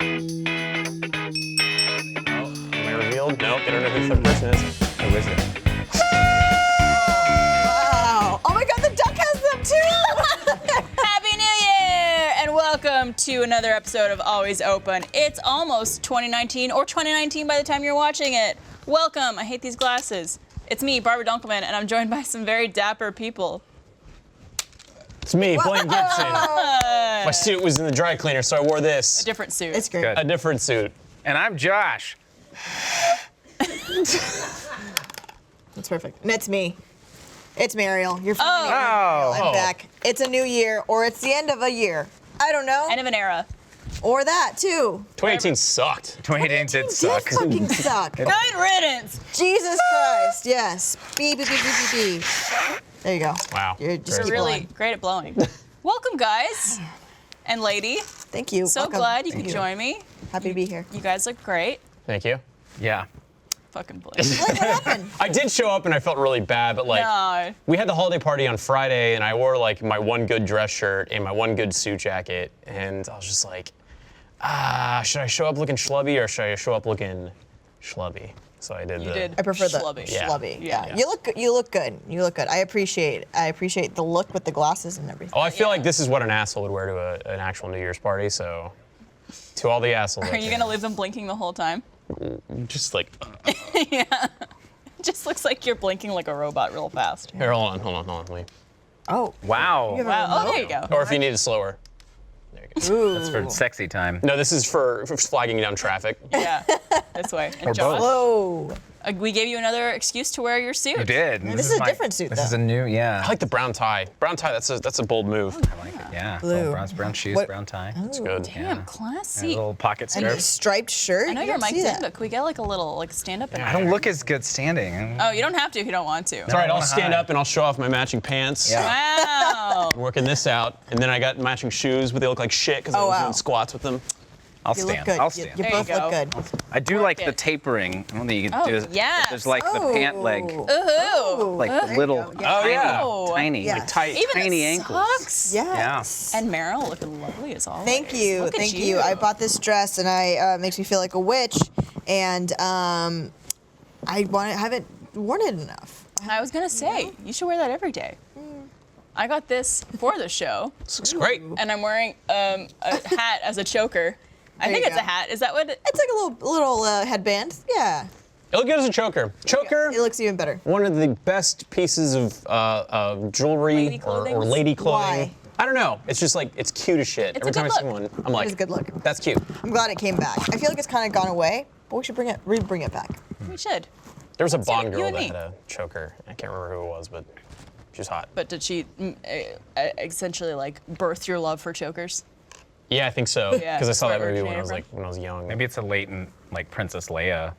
Am I revealed? Nope, they don't know who the third person is. Who is it? Wow. Oh my God, the duck has them too. Happy New Year! And welcome to another episode of Always Open. It's almost 2019, or 2019 by the time you're watching it. Welcome. I hate these glasses. It's me, Barbara Dunkelman, and I'm joined by some very dapper people. It's me, Blaine Gibson. My suit was in the dry cleaner, so I wore this. A different suit. It's great. Good. A different suit. And I'm Josh. That's perfect. And it's me. It's Mariel. You're finally Oh. I'm back. It's a new year, or it's the end of a year. I don't know. End of an era. Or that too. 2018 sucked. 2018 did suck. Did fucking suck. Good riddance. Jesus Christ. Yes. Beep, beep, beep, beep, beep, beep. There you go. Wow. You're just Great. keep Really going. great at blowing. Welcome, guys and lady. Thank you. So Welcome. glad you Thank could join me. Happy to be here. You guys look great. Thank you. Yeah. Fucking Blake. Blake, what happened? I did show up and I felt really bad, but like, No. we had the holiday party on Friday and I wore like my one good dress shirt and my one good suit jacket, and I was just like, should I show up looking schlubby or should I show up looking schlubby? So I did You did. I prefer the Schlubby. Yeah. schlubby. Yeah. You look good. You look good. You look good. I appreciate the look with the glasses and everything. Oh, I feel Yeah. like this is what an asshole would wear to an actual New Year's party, so to all the assholes. Are you gonna leave them blinking the whole time? Just like, Yeah. It just looks like you're blinking like a robot real fast. here, hold on, wait. Oh. Wow. You have a Wow. Oh, remote? there you go. Or if you need it slower. There you go. Ooh. That's for sexy time. No, this is for flagging down traffic. Yeah. This way. And Or Josh, both. Whoa. we gave you another excuse to wear your suit. You did. This is a different suit, This though. is a new, yeah. I like the brown tie. Brown tie, that's a bold move. I like it, yeah. Blue. Brown shoes, What- brown tie. It's good. Damn, Yeah. A classy. little pocket And a scarf. striped shirt. I know You you're don't see mic'd in, that. but could we get like a little stand up? I don't look as good standing. Oh, you don't have to if you don't want to. It's all right, I'll wanna stand hide. up and I'll show off my matching pants. Yeah. Wow. I'm working this out, and then I got matching shoes, but they look like shit because I Oh, was wow. doing squats with them. I'll You stand. look good. I'll You stand. There you both go. look good. I do Work like it. the tapering. I don't think you can Oh, do it. yes. There's like the pant leg. Ooh. Like the little Oh, yeah. tiny, Yeah. like Tight. Even tiny the ankles. socks. Yes. And Meryl looking lovely as always. Thank you. Look at Thank you. I bought this dress and it makes me feel like a witch, and I haven't worn it enough. I was gonna say you should wear that every day. I got this for the show, This looks great. and I'm wearing a hat as a choker. I There think you it's a go. hat. Is that what? It's like a little headband. Yeah. It looked good as a choker. Choker, It looks even better. one of the best pieces of jewelry Lady or clothing? lady clothing. Why? I don't know. It's just like, it's cute as shit. It's Every a time I good see look. one, I'm like, is a good look. that's cute. I'm glad it came back. I feel like it's kind of gone away, but we should bring it back. We should. There was a you Bond girl and that me. had a choker. I can't remember who it was, but she was hot. But did she essentially like birth your love for chokers? Yeah, I think so. Because Yeah, I saw that where it movie when I originated was like young. Maybe it's a latent, like Princess Leia,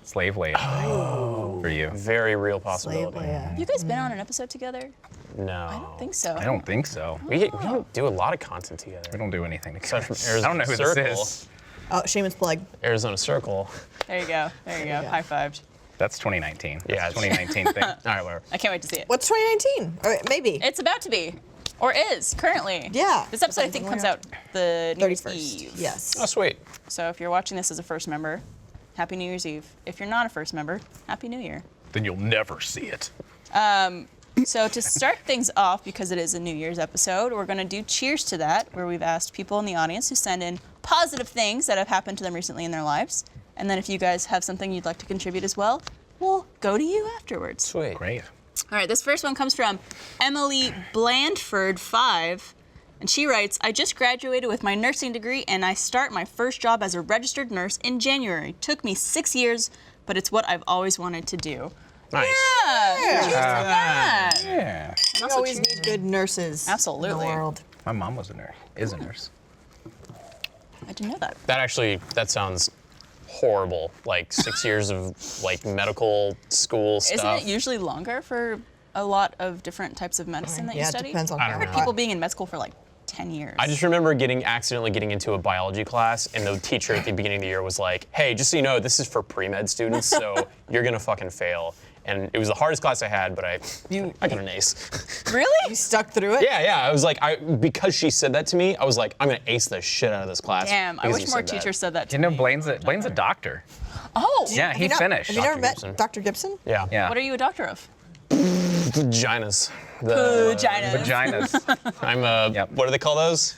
Slave Leia thing for you. Very real Slave possibility. Leia. You guys been on an episode together? No. I don't think so. I don't think so. We don't do a lot of content together. We don't do anything Aside together. from Arizona I don't know who Circle. this is. Oh, shameless plug. Arizona Circle. There you go. There you go. you go. High fived. That's 2019. Yeah, That's 2019 thing. All right, whatever. I can't wait to see it. What's 2019? Or maybe. It's about to be, or is currently. Yeah. This episode I think comes out the New Year's 31st. Eve. Yes. Oh, sweet. So if you're watching this as a first member, Happy New Year's Eve. If you're not a first member, Happy New Year. Then you'll never see it. So to start things off, because it is a New Year's episode, we're going to do Cheers to That, where we've asked people in the audience who send in positive things that have happened to them recently in their lives. And then if you guys have something you'd like to contribute as well, we'll go to you afterwards. Sweet. Great. All right, this first one comes from Emily Blandford 5, and she writes, I just graduated with my nursing degree and I start my first job as a registered nurse in January. Took me 6 years, but it's what I've always wanted to do. Nice. Yeah, cheers to that. Yeah. We Also always cheers. need good nurses. Absolutely. In the world. My mom was a nurse. Is a nurse. I didn't know that. That sounds horrible. Like 6 years of like medical school stuff. Isn't it usually longer for a lot of different types of medicine that you Yeah, it study? depends on I don't how know. People being in med school for like 10 years. I just remember accidentally getting into a biology class, and the teacher at the beginning of the year was like, "Hey, just so you know, this is for pre-med students, so you're gonna fucking fail." And it was the hardest class I had, but I got an ace. You Really? stuck through it? Yeah. I was like, because she said that to me, I was like, I'm gonna ace the shit out of this class. Damn, I because wish you more said that. teachers said that to You know, me. Blaine's a doctor. Oh, Yeah, Have he you not- finished. Have you never Dr. met Gibson. Dr. Gibson? Yeah. Yeah. what are you a doctor of? Vaginas. The- Vaginas. Vaginas. I'm a, Yep. what do they call those?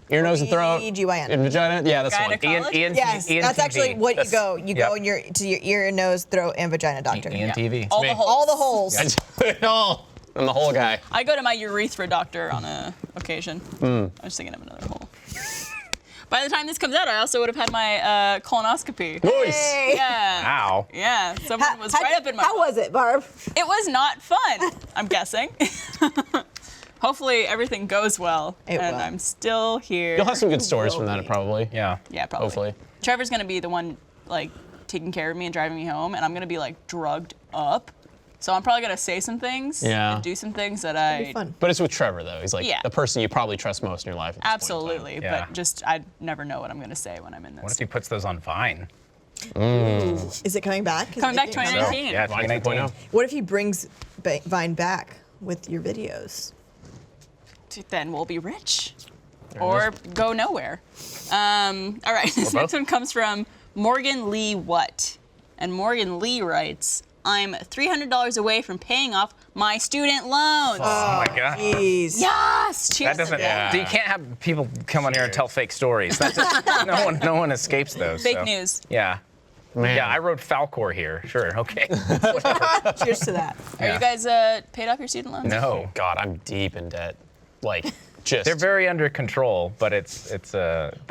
Ear, nose, and throat? OB/GYN. And vagina? Yeah, that's the one. Gynecologist? Yes, that's actually what you That's- go. You yep. go in to your ear, nose, throat, and vagina doctor. ENTV. All me. the holes. All the holes. I do it all. I'm the whole guy. I go to my urethra doctor on a occasion. Hmm. I was thinking of another hole. By the time this comes out, I also would have had my colonoscopy. Nice. Hey. Yeah. Ow. Yeah. Someone was right up in my. How was it, Barb? It was not fun. I'm guessing. Hopefully everything goes well, It and will. I'm still here. You'll have some good stories from that, probably. Yeah. Yeah, probably. Hopefully. Trevor's gonna be the one like taking care of me and driving me home, and I'm gonna be like drugged up. So I'm probably gonna say some things Yeah. and do some things that It'll be I fun. But it's with Trevor, though. He's like Yeah. the person you probably trust most in your life. At this point in time. absolutely, Yeah. but just I never know what I'm gonna say when I'm in What if this. he puts those on Vine? Is it coming back? Is Coming it back making a 2019. Yeah, Vine 2019. 2.0. What if he brings Vine back with your videos? Then we'll be rich, or go nowhere. All right, this next both. one comes from Morgan Lee What, and Morgan Lee writes, "I'm $300 away from paying off my student loans." Oh my God. Jeez. Yes, cheers That doesn't. to that. You can't have people come on here and tell fake stories. That just, no one escapes those. Fake so. news. Yeah. Man. Yeah, I wrote Falcor here. Sure. Okay. Cheers to that. Are you guys paid off your student loans? No. God, I'm deep in debt. Like, just. They're very under control, but it's I mean,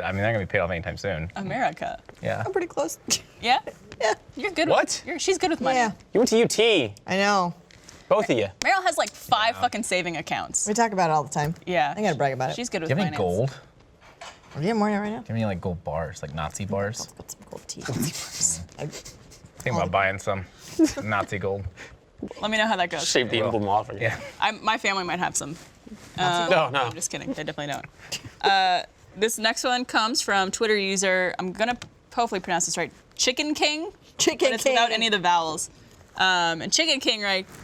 they're gonna be paid off anytime soon. America. Yeah. I'm pretty close. Yeah? Yeah. You're good What? with she's good with money. Yeah. You went to UT. I know. Both of you. Meryl has like 5 fucking saving accounts. We talk about it all the time. Yeah. I gotta brag about it. She's good with Do you have finance. any gold? Are you more right now? Do you have any like gold bars, like Nazi bars? Let's put some gold tea. Think about buying some Nazi gold. Let me know how that goes. Shave the emblem off. Again. Yeah. My family might have some. No. I'm just kidding. They definitely don't. This next one comes from Twitter user, I'm going to hopefully pronounce this right, Chicken King. Chicken But it's King. without any of the vowels. And Chicken King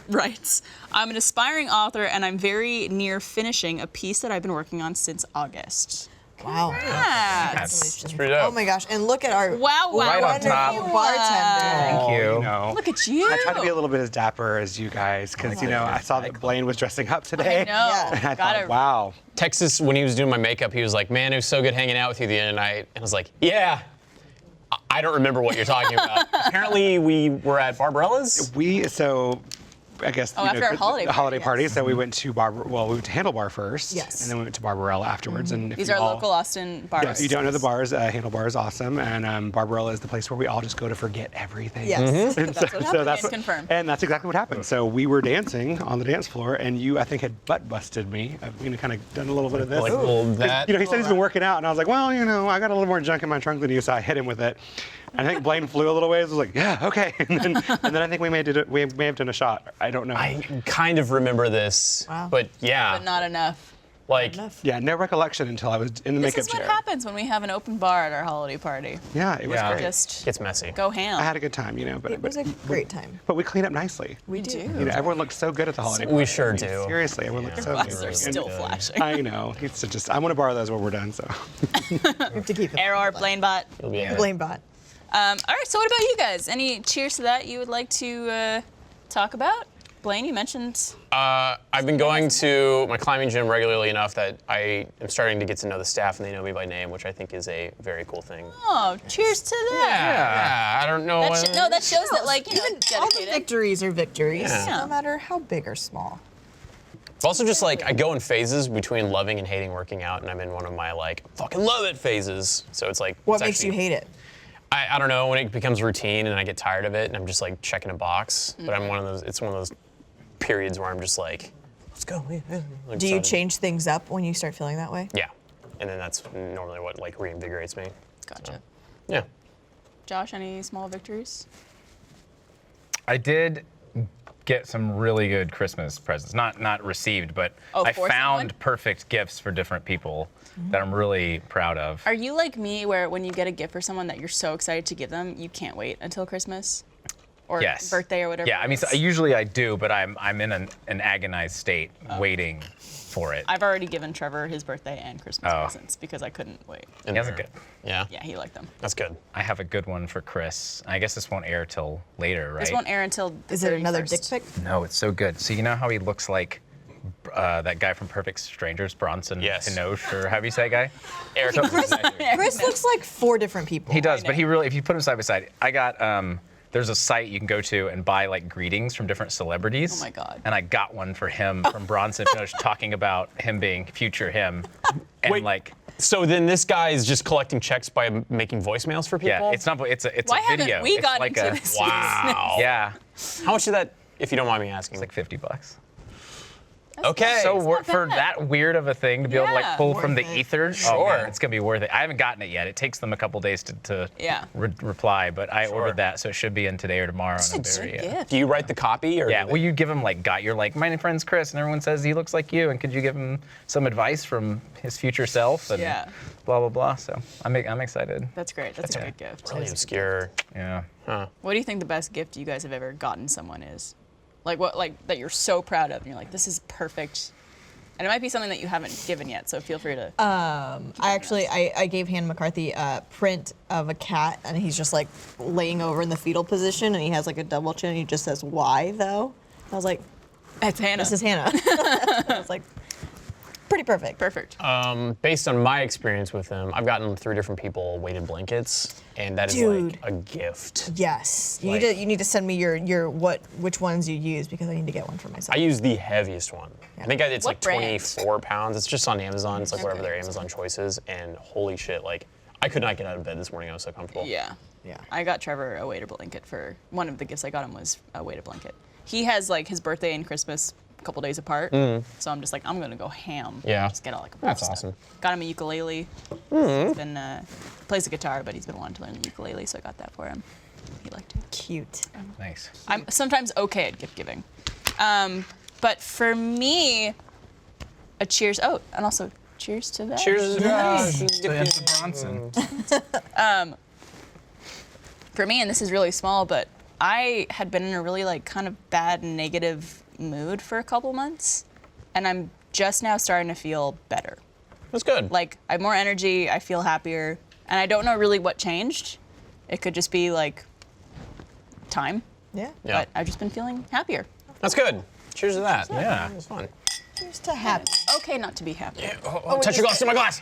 writes, "I'm an aspiring author and I'm very near finishing a piece that I've been working on since August." Wow. Congrats. It's pretty dope. Oh my gosh. And look at our Wow, wow. Right on wonderful top. bartender. Thank you. No. Look at you. I tried to be a little bit as dapper as you guys because, I saw that Blaine was dressing up today. I know. Yeah. And I Gotta- thought, wow. Texas, when he was doing my makeup, he was like, "Man, it was so good hanging out with you the other night." And I was like, "Yeah, I don't remember what you're talking about." Apparently, we were at Barbarella's. I guess, Oh, after our holiday the holiday party, party. So we went to we went to Handlebar first. Yes. And then we went to Barbarella afterwards. And if These you are all- local Austin bars. Yeah, if you don't know the bars, Handlebar is awesome, and Barbarella is the place where we all just go to forget everything. Yes. And That's what happened, that's can confirm. And that's exactly what happened. So we were dancing on the dance floor, and you, I think, had butt busted me. I've kind of done a little bit of this. Like, well, that. He said he's been working out, and I was like, well, I got a little more junk in my trunk than you, so I hit him with it. And I think Blaine flew a little ways. I was like, yeah, okay. And then I think we may have done a shot. I don't know. I kind of remember this, Wow. but yeah, But not enough. like Yeah, no recollection until I was in the This makeup is what chair. happens when we have an open bar at our holiday party. Yeah, it was Yeah. great. Just it's messy. go ham. I had a good time, but It was a great time. but we cleaned up nicely. We do. Everyone looked so good at the holiday. We party. sure I mean, do. Seriously, everyone looked so Buses good. are still good. flashing. I know. It's just I want to borrow those when we're done. So We have to keep it. Error, Blaine bot. It'll be a- Blame bot. All right, so what about you guys? Any cheers to that you would like to talk about? Blaine, you mentioned. I've been going to my climbing gym regularly enough that I am starting to get to know the staff and they know me by name, which I think is a very cool thing. Oh, cheers to that. Yeah, I don't know. That shows that, like, you know, All the dedicated. victories are victories, Yeah. no matter how big or small. It's also just like I go in phases between loving and hating working out, and I'm in one of my like fucking love it phases. So it's like What it's makes you actually- hate it? I don't know, when it becomes routine and I get tired of it and I'm just like checking a box. But I'm one of those. It's one of those periods where I'm just like, let's go. Like, Do you excited. change things up when you start feeling that way? Yeah, and then that's normally what like reinvigorates me. Gotcha. Yeah. Josh, any small victories? I did get some really good Christmas presents. Not received, but Oh, I for found someone? perfect gifts for different people that I'm really proud of. Are you like me, where when you get a gift for someone that you're so excited to give them, you can't wait until Christmas? or Yes. birthday or whatever. Yeah, I mean, it is. usually I do, but I'm in an agonized state waiting for it. I've already given Trevor his birthday and Christmas Oh. presents because I couldn't wait. In He has a there. good. Yeah. Yeah, he liked them. That's good. I have a good one for Chris. I guess this won't air till later, right? This won't air until the Is it another dick 31st. pic? No, it's so good. So you know how he looks like that guy from Perfect Strangers, Bronson Yes. Pinochet, or how do you say that guy? Eric, Chris looks like 4 different people. He does, but he really, if you put him side by side, I got, there's a site you can go to and buy like greetings from different celebrities. Oh my God. And I got one for him from Bronson Pinochet talking about him being future him. And Wait. like, So then this guy is just collecting checks by making voicemails for people? yeah, it's not, it's Why a video. haven't we It's gotten like into a, this? Wow. Yeah, How much is that, if you don't mind me asking? it's like $50. okay. So not for bad. that weird of a thing to be able to Yeah. like pull from the Worth it. ether, oh, Sure. man, it's gonna be worth it. I haven't gotten it yet. It takes them a couple days to Yeah. reply, but I Sure. ordered that, so it should be in today or tomorrow. It's a and I'm good very, gift. do you write the copy? Or Yeah, do they- well, you give him you're like, my friend's Chris, and everyone says he looks like you, and could you give him some advice from his future self? And Yeah. blah blah blah. So I'm excited. That's great. That's a Yeah. good gift. really obscure. Yeah. What do you think the best gift you guys have ever gotten someone is? Like what, like that you're so proud of, and you're like, this is perfect. And it might be something that you haven't given yet, so feel free to. I gave Han McCarthy a print of a cat, and he's just like laying over in the fetal position, and he has like a double chin, and he just says, "Why though?" I was like, That's Hannah. "This is Hannah." I was like, pretty perfect. Perfect. Based on my experience with them, I've gotten 3 different people weighted blankets, and that is Dude. like a gift. Yes, Like- you need to send me which ones you use, because I need to get one for myself. I use the heaviest one. I think it's What like brand? 24 pounds. It's just on Amazon. It's like wherever Okay. their Amazon choices. And holy shit, like I could not get out of bed this morning. I was so comfortable. Yeah. Yeah. I got Trevor a weighted blanket for one of the gifts I got him was a weighted blanket. He has like his birthday and Christmas a couple days apart, so I'm just like I'm gonna go ham. Yeah. Just get all like a bunch That's of stuff. awesome. Got him a ukulele. He's been plays the guitar, but he's been wanting to learn the ukulele, so I got that for him. He liked it. Cute. Nice. I'm sometimes okay at gift giving, but for me, a cheers. Oh, and also cheers to that. Cheers. To Bronson. For me, and this is really small, but I had been in a really like kind of bad negative mood for a couple months, and I'm just now starting to feel better. That's good. Like I have more energy, I feel happier, and I don't know really what changed. It could just be like time, Yeah. yeah. but I've just been feeling happier. That's good. Cheers to that. Yeah. It was fun. Cheers to happy. Okay, not to be happy. Touch your glass to my glass.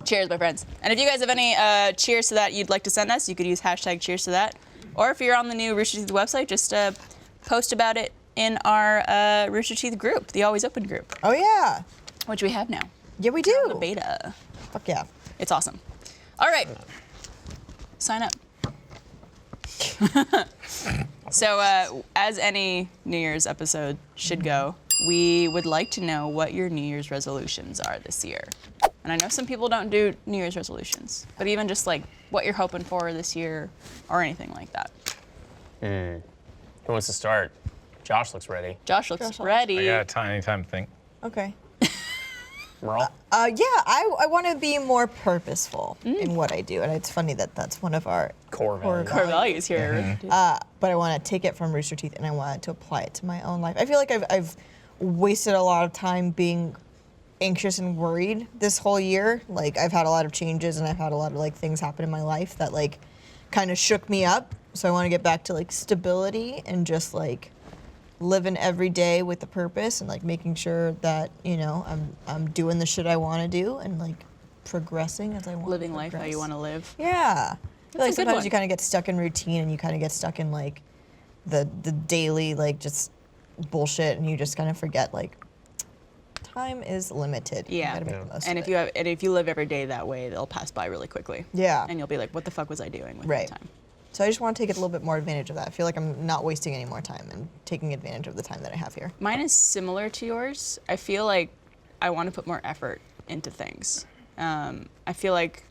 Cheers, my friends. And if you guys have any cheers to that you'd like to send us, you could use hashtag cheers to that. Or if you're on the new Rooster Teeth website, just post about it in our Rooster Teeth group, the Always Open group, Oh yeah. which we have now. Yeah, we The do. beta. Fuck yeah. It's awesome. All right. Sign up. So, as any New Year's episode should go, we would like to know what your New Year's resolutions are this year. And I know some people don't do New Year's resolutions, but even just like what you're hoping for this year or anything like that. Who wants to start? Josh looks ready. Josh looks Josh, ready. I got a tiny time to think. Okay. Merle? Yeah, I want to be more purposeful in what I do, and it's funny that that's one of our Core value. Core values here. but I want to take it from Rooster Teeth and I want to apply it to my own life. I feel like I've wasted a lot of time being anxious and worried this whole year. Like I've had a lot of changes and I've had a lot of like things happen in my life that like kind of shook me up. So I want to get back to like stability and just like living every day with a purpose and like making sure that, you know, I'm doing the shit I want to do and like progressing as I want. Living life how you want to live. Yeah. I feel That's a like good sometimes one. you kind of get stuck in routine and you kind of get stuck in like the daily like just bullshit and you just kind of forget like time is limited. You Yeah. gotta make the most And of if you live every day that way, they'll pass by really quickly. Yeah. And you'll be like, what the fuck was I doing with Right. my time? So I just want to take a little bit more advantage of that. I feel like I'm not wasting any more time and taking advantage of the time that I have here. Mine is similar to yours. I feel like I want to put more effort into things. I feel like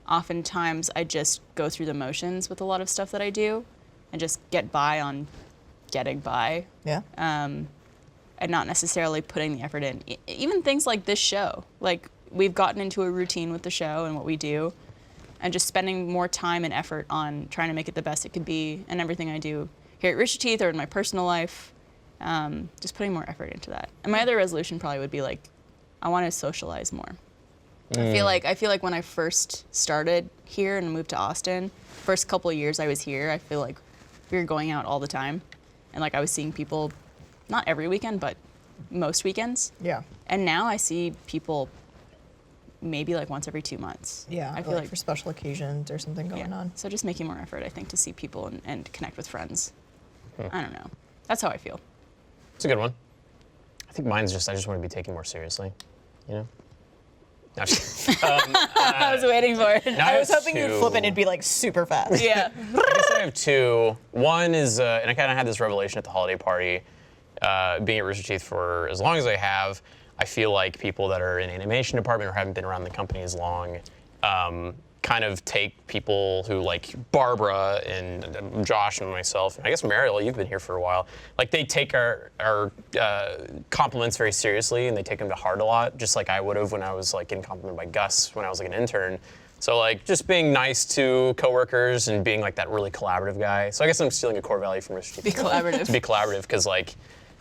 oftentimes I just go through the motions with a lot of stuff that I do and just get by on getting by Yeah. and not necessarily putting the effort in. Even things like this show. Like we've gotten into a routine with the show and what we do. and just spending more time and effort on trying to make it the best it could be in everything I do here at Rooster Teeth or in my personal life. Just putting more effort into that. And my other resolution probably would be like, I want to socialize more. I feel like when I first started here and moved to Austin, first couple of years I was here, I feel like we were going out all the time, and like I was seeing people, not every weekend, but most weekends. Yeah. And now I see people maybe like once every 2 months. Yeah. I feel like for special occasions or something going on. So just making more effort, I think, to see people and connect with friends. I don't know. That's how I feel. It's a good one. I think mine's just I just want to be taken more seriously. You know. No, I'm just kidding. I was waiting for it. Now I was have hoping you'd two. flip it and it'd be like super fast. Yeah. I guess I have two. One is, and I kind of had this revelation at the holiday party, being at Rooster Teeth for as long as I have. I feel like people that are in the animation department or haven't been around the company as long, kind of take people who like Barbara and Josh and myself, and I guess Mariel, you've been here for a while. Like they take our compliments very seriously and they take them to heart a lot, just like I would have when I was like getting complimented by Gus when I was like an intern. So like just being nice to coworkers and being like that really collaborative guy. So I guess I'm stealing a core value from Rooster Teeth. Be collaborative. To be collaborative, because like,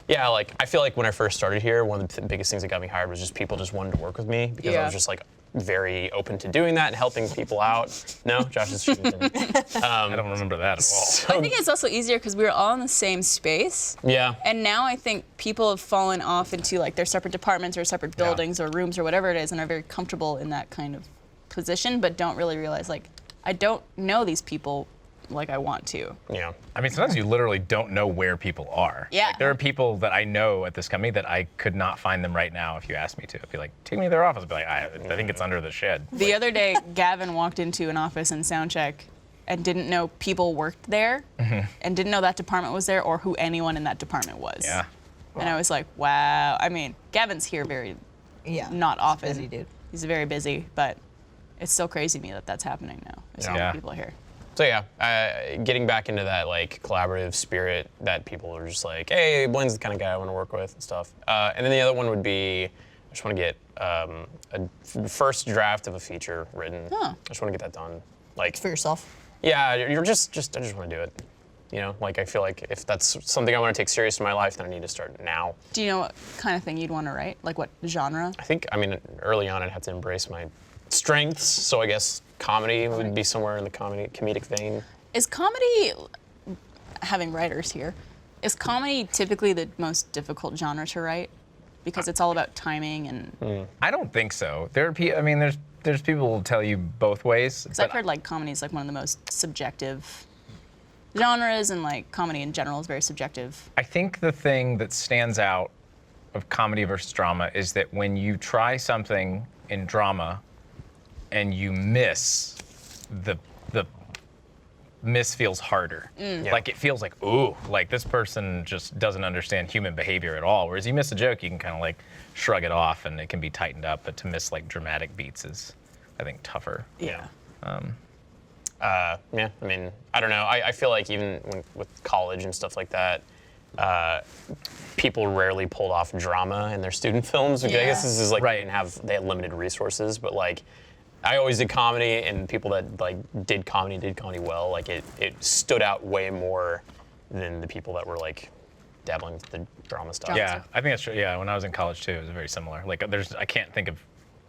yeah, like I feel like when I first started here, one of the biggest things that got me hired was just people just wanted to work with me because I Yeah. was just like very open to doing that and helping people out. No, Josh is shooting. I don't remember that at all. I think it's also easier because we were all in the same space. Yeah. And now I think people have fallen off into like their separate departments or separate buildings or rooms or whatever it is and are very comfortable in that kind of position, but don't really realize like I don't know these people like I want to. Yeah. I mean, sometimes you literally don't know where people are. Yeah. Like, there are people that I know at this company that I could not find them right now if you asked me to. I'd be like, take me to their office. I'd be like, I think it's under the shed. The other day, Gavin walked into an office in soundcheck and didn't know people worked there and didn't know that department was there or who anyone in that department was. Yeah. And I was like, wow. I mean, Gavin's here very Yeah. not often. Busy dude. He's very busy, but it's still crazy to me that that's happening now. There's so many Yeah. people here. So yeah, getting back into that like collaborative spirit that people are just like, hey, Blaine's the kind of guy I want to work with and stuff. And then the other one would be, I just want to get a first draft of a feature written. Huh. I just want to get that done. Like, For yourself. yeah, you're just I just want to do it. You know, like I feel like if that's something I want to take serious in my life, then I need to start now. Do you know what kind of thing you'd want to write? Like what genre? I think, I mean, early on I'd have to embrace my strengths, so I guess comedy would be somewhere in the comedic vein. Is comedy, having writers here, is comedy typically the most difficult genre to write? Because it's all about timing and. I don't think so. I mean, there's people who will tell you both ways. Because I've heard like comedy is like one of the most subjective genres, and like comedy in general is very subjective. I think the thing that stands out of comedy versus drama is that when you try something in drama and you miss, the miss feels harder. Yeah. Like it feels like, ooh, like this person just doesn't understand human behavior at all. Whereas you miss a joke, you can kind of like shrug it off and it can be tightened up. But to miss like dramatic beats is, I think, tougher. Yeah. Yeah, I mean, I don't know. I feel like even with college and stuff like that, people rarely pulled off drama in their student films. I guess this is like Right. they had limited resources, but like I always did comedy, and people that like did comedy well. Like it stood out way more than the people that were like dabbling with the drama stuff. Yeah, I think that's true. Yeah, when I was in college too, it was very similar. Like I can't think of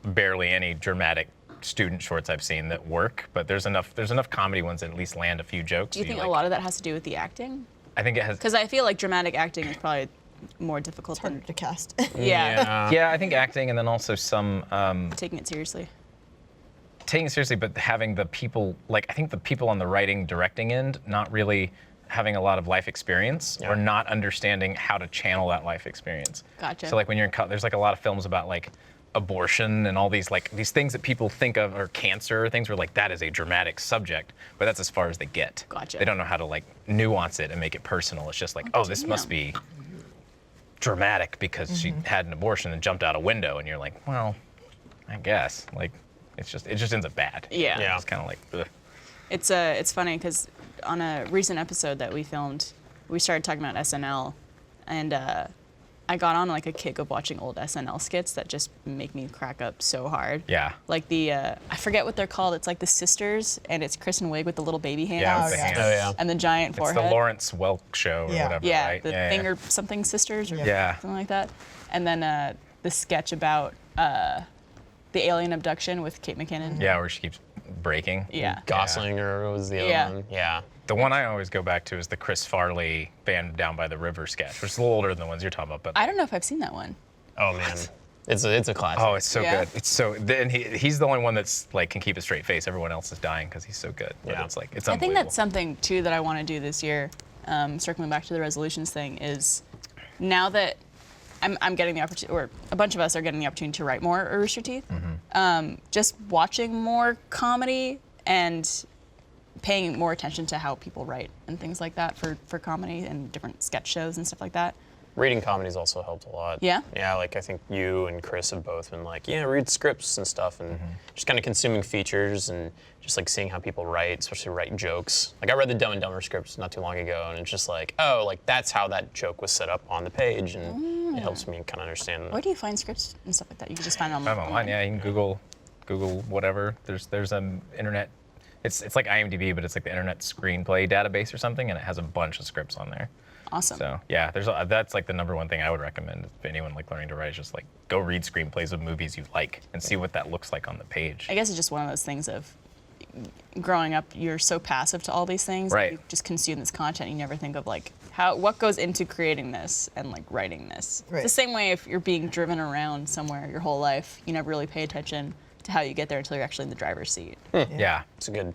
barely any dramatic student shorts I've seen that work, but there's enough comedy ones that at least land a few jokes. Do you think like, a lot of that has to do with the acting? I think it has. Because I feel like dramatic acting is probably more difficult Harder than to cast. yeah, Yeah, I think acting, and then also some taking it seriously. taking it seriously, but having the people, like I think the people on the writing, directing end, not really having a lot of life experience or not understanding how to channel that life experience. Gotcha. So like when you're in there's like a lot of films about like abortion and all these like these things that people think of, or cancer, things where like that is a dramatic subject, but that's as far as they get. Gotcha. They don't know how to like nuance it and make it personal. It's just like, oh, this must be dramatic because she had an abortion and jumped out a window, and you're like, well, I guess like it just ends up bad. Yeah. Yeah. It's kind of like, ugh. It's funny because on a recent episode that we filmed, we started talking about SNL, and I got on like a kick of watching old SNL skits that just make me crack up so hard. Yeah. Like the I forget what they're called. It's like the sisters, and it's Kristen Wiig with the little baby hands. Yeah, with the yeah. hands. Oh yeah. And the giant It's forehead. the Lawrence Welk show or Yeah. whatever, Yeah, right? the finger something sisters or Yeah. something like that. And then the sketch about the alien abduction with Kate McKinnon. Yeah, where she keeps breaking. Yeah. Gosling or what was the other Yeah. one? Yeah. The one I always go back to is the Chris Farley Band Down by the River sketch, which is a little older than the ones you're talking about. But I don't know if I've seen that one. Oh man, it's a classic. oh, it's so Yeah. good. It's so. Then he's the only one that's like can keep a straight face. Everyone else is dying because he's so good. But Yeah. it's like it's I think unbelievable. that's something too that I want to do this year. Circling back to the resolutions thing is now that I'm getting the opportunity, or a bunch of us are getting the opportunity to write more at Rooster Teeth. Just watching more comedy and paying more attention to how people write and things like that for comedy and different sketch shows and stuff like that. Reading comedy's also helped a lot. Yeah? Yeah, like I think you and Chris have both been like, yeah, read scripts and stuff, and just kind of consuming features and just like seeing how people write, especially write jokes. Like I read the Dumb and Dumber scripts not too long ago, and it's just like, oh, like that's how that joke was set up on the page, and it helps me kind of understand. Where do you find scripts and stuff like that? You can just find it I'm online. online. Yeah, you can Google whatever. There's an internet. It's like IMDb, but it's like the internet screenplay database or something, and it has a bunch of scripts on there. Awesome. So yeah, that's like the number one thing I would recommend if anyone like learning to write is just like go read screenplays of movies you like and see what that looks like on the page. I guess it's just one of those things of growing up, you're so passive to all these things. Right. You just consume this content. You never think of like what goes into creating this and like writing this. Right. It's the same way if you're being driven around somewhere your whole life, you never really pay attention to how you get there until you're actually in the driver's seat. Yeah. It's a good,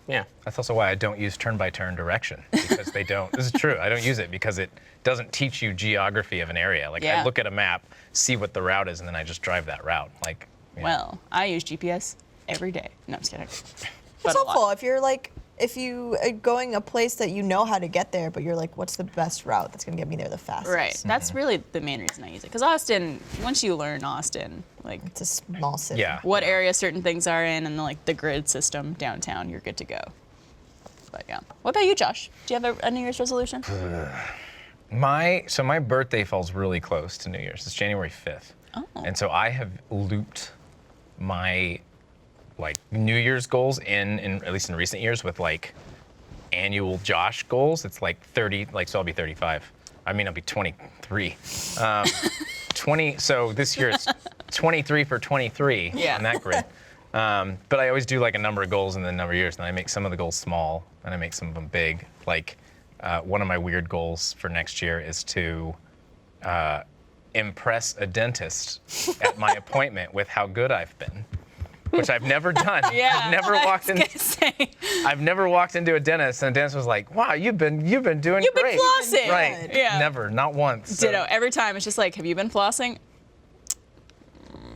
yeah. That's also why I don't use turn-by-turn direction, because they don't. This is true. I don't use it because it doesn't teach you geography of an area. Like Yeah. I look at a map, see what the route is, and then I just drive that route. Like, yeah. Well, I use GPS every day. No, I'm just kidding. But It's a lot. helpful if you're like, if you are going a place that you know how to get there, but you're like, what's the best route that's gonna get me there the fastest? Right. That's really the main reason I use it. Because Austin, once you learn Austin, like It's a small city. Yeah. what area certain things are in and like the grid system downtown, you're good to go. But yeah. What about you, Josh? Do you have a New Year's resolution? My birthday falls really close to New Year's. It's January 5th. Oh. And so I have looped my like New Year's goals in at least in recent years with like annual Josh goals. It's like 30, like so I'll be 35. I mean I'll be 23. 20. So this year it's 23 for 23 Yeah. on that grid. But I always do like a number of goals in the number of years, and I make some of the goals small and I make some of them big. Like one of my weird goals for next year is to impress a dentist at my appointment with how good I've been, which I've never done. Yeah. I've never walked in. I've never walked into a dentist and the dentist was like, "Wow, you've been doing You've been great." flossing. Right. Yeah. Never, not once. So Ditto. Every time it's just like, have you been flossing?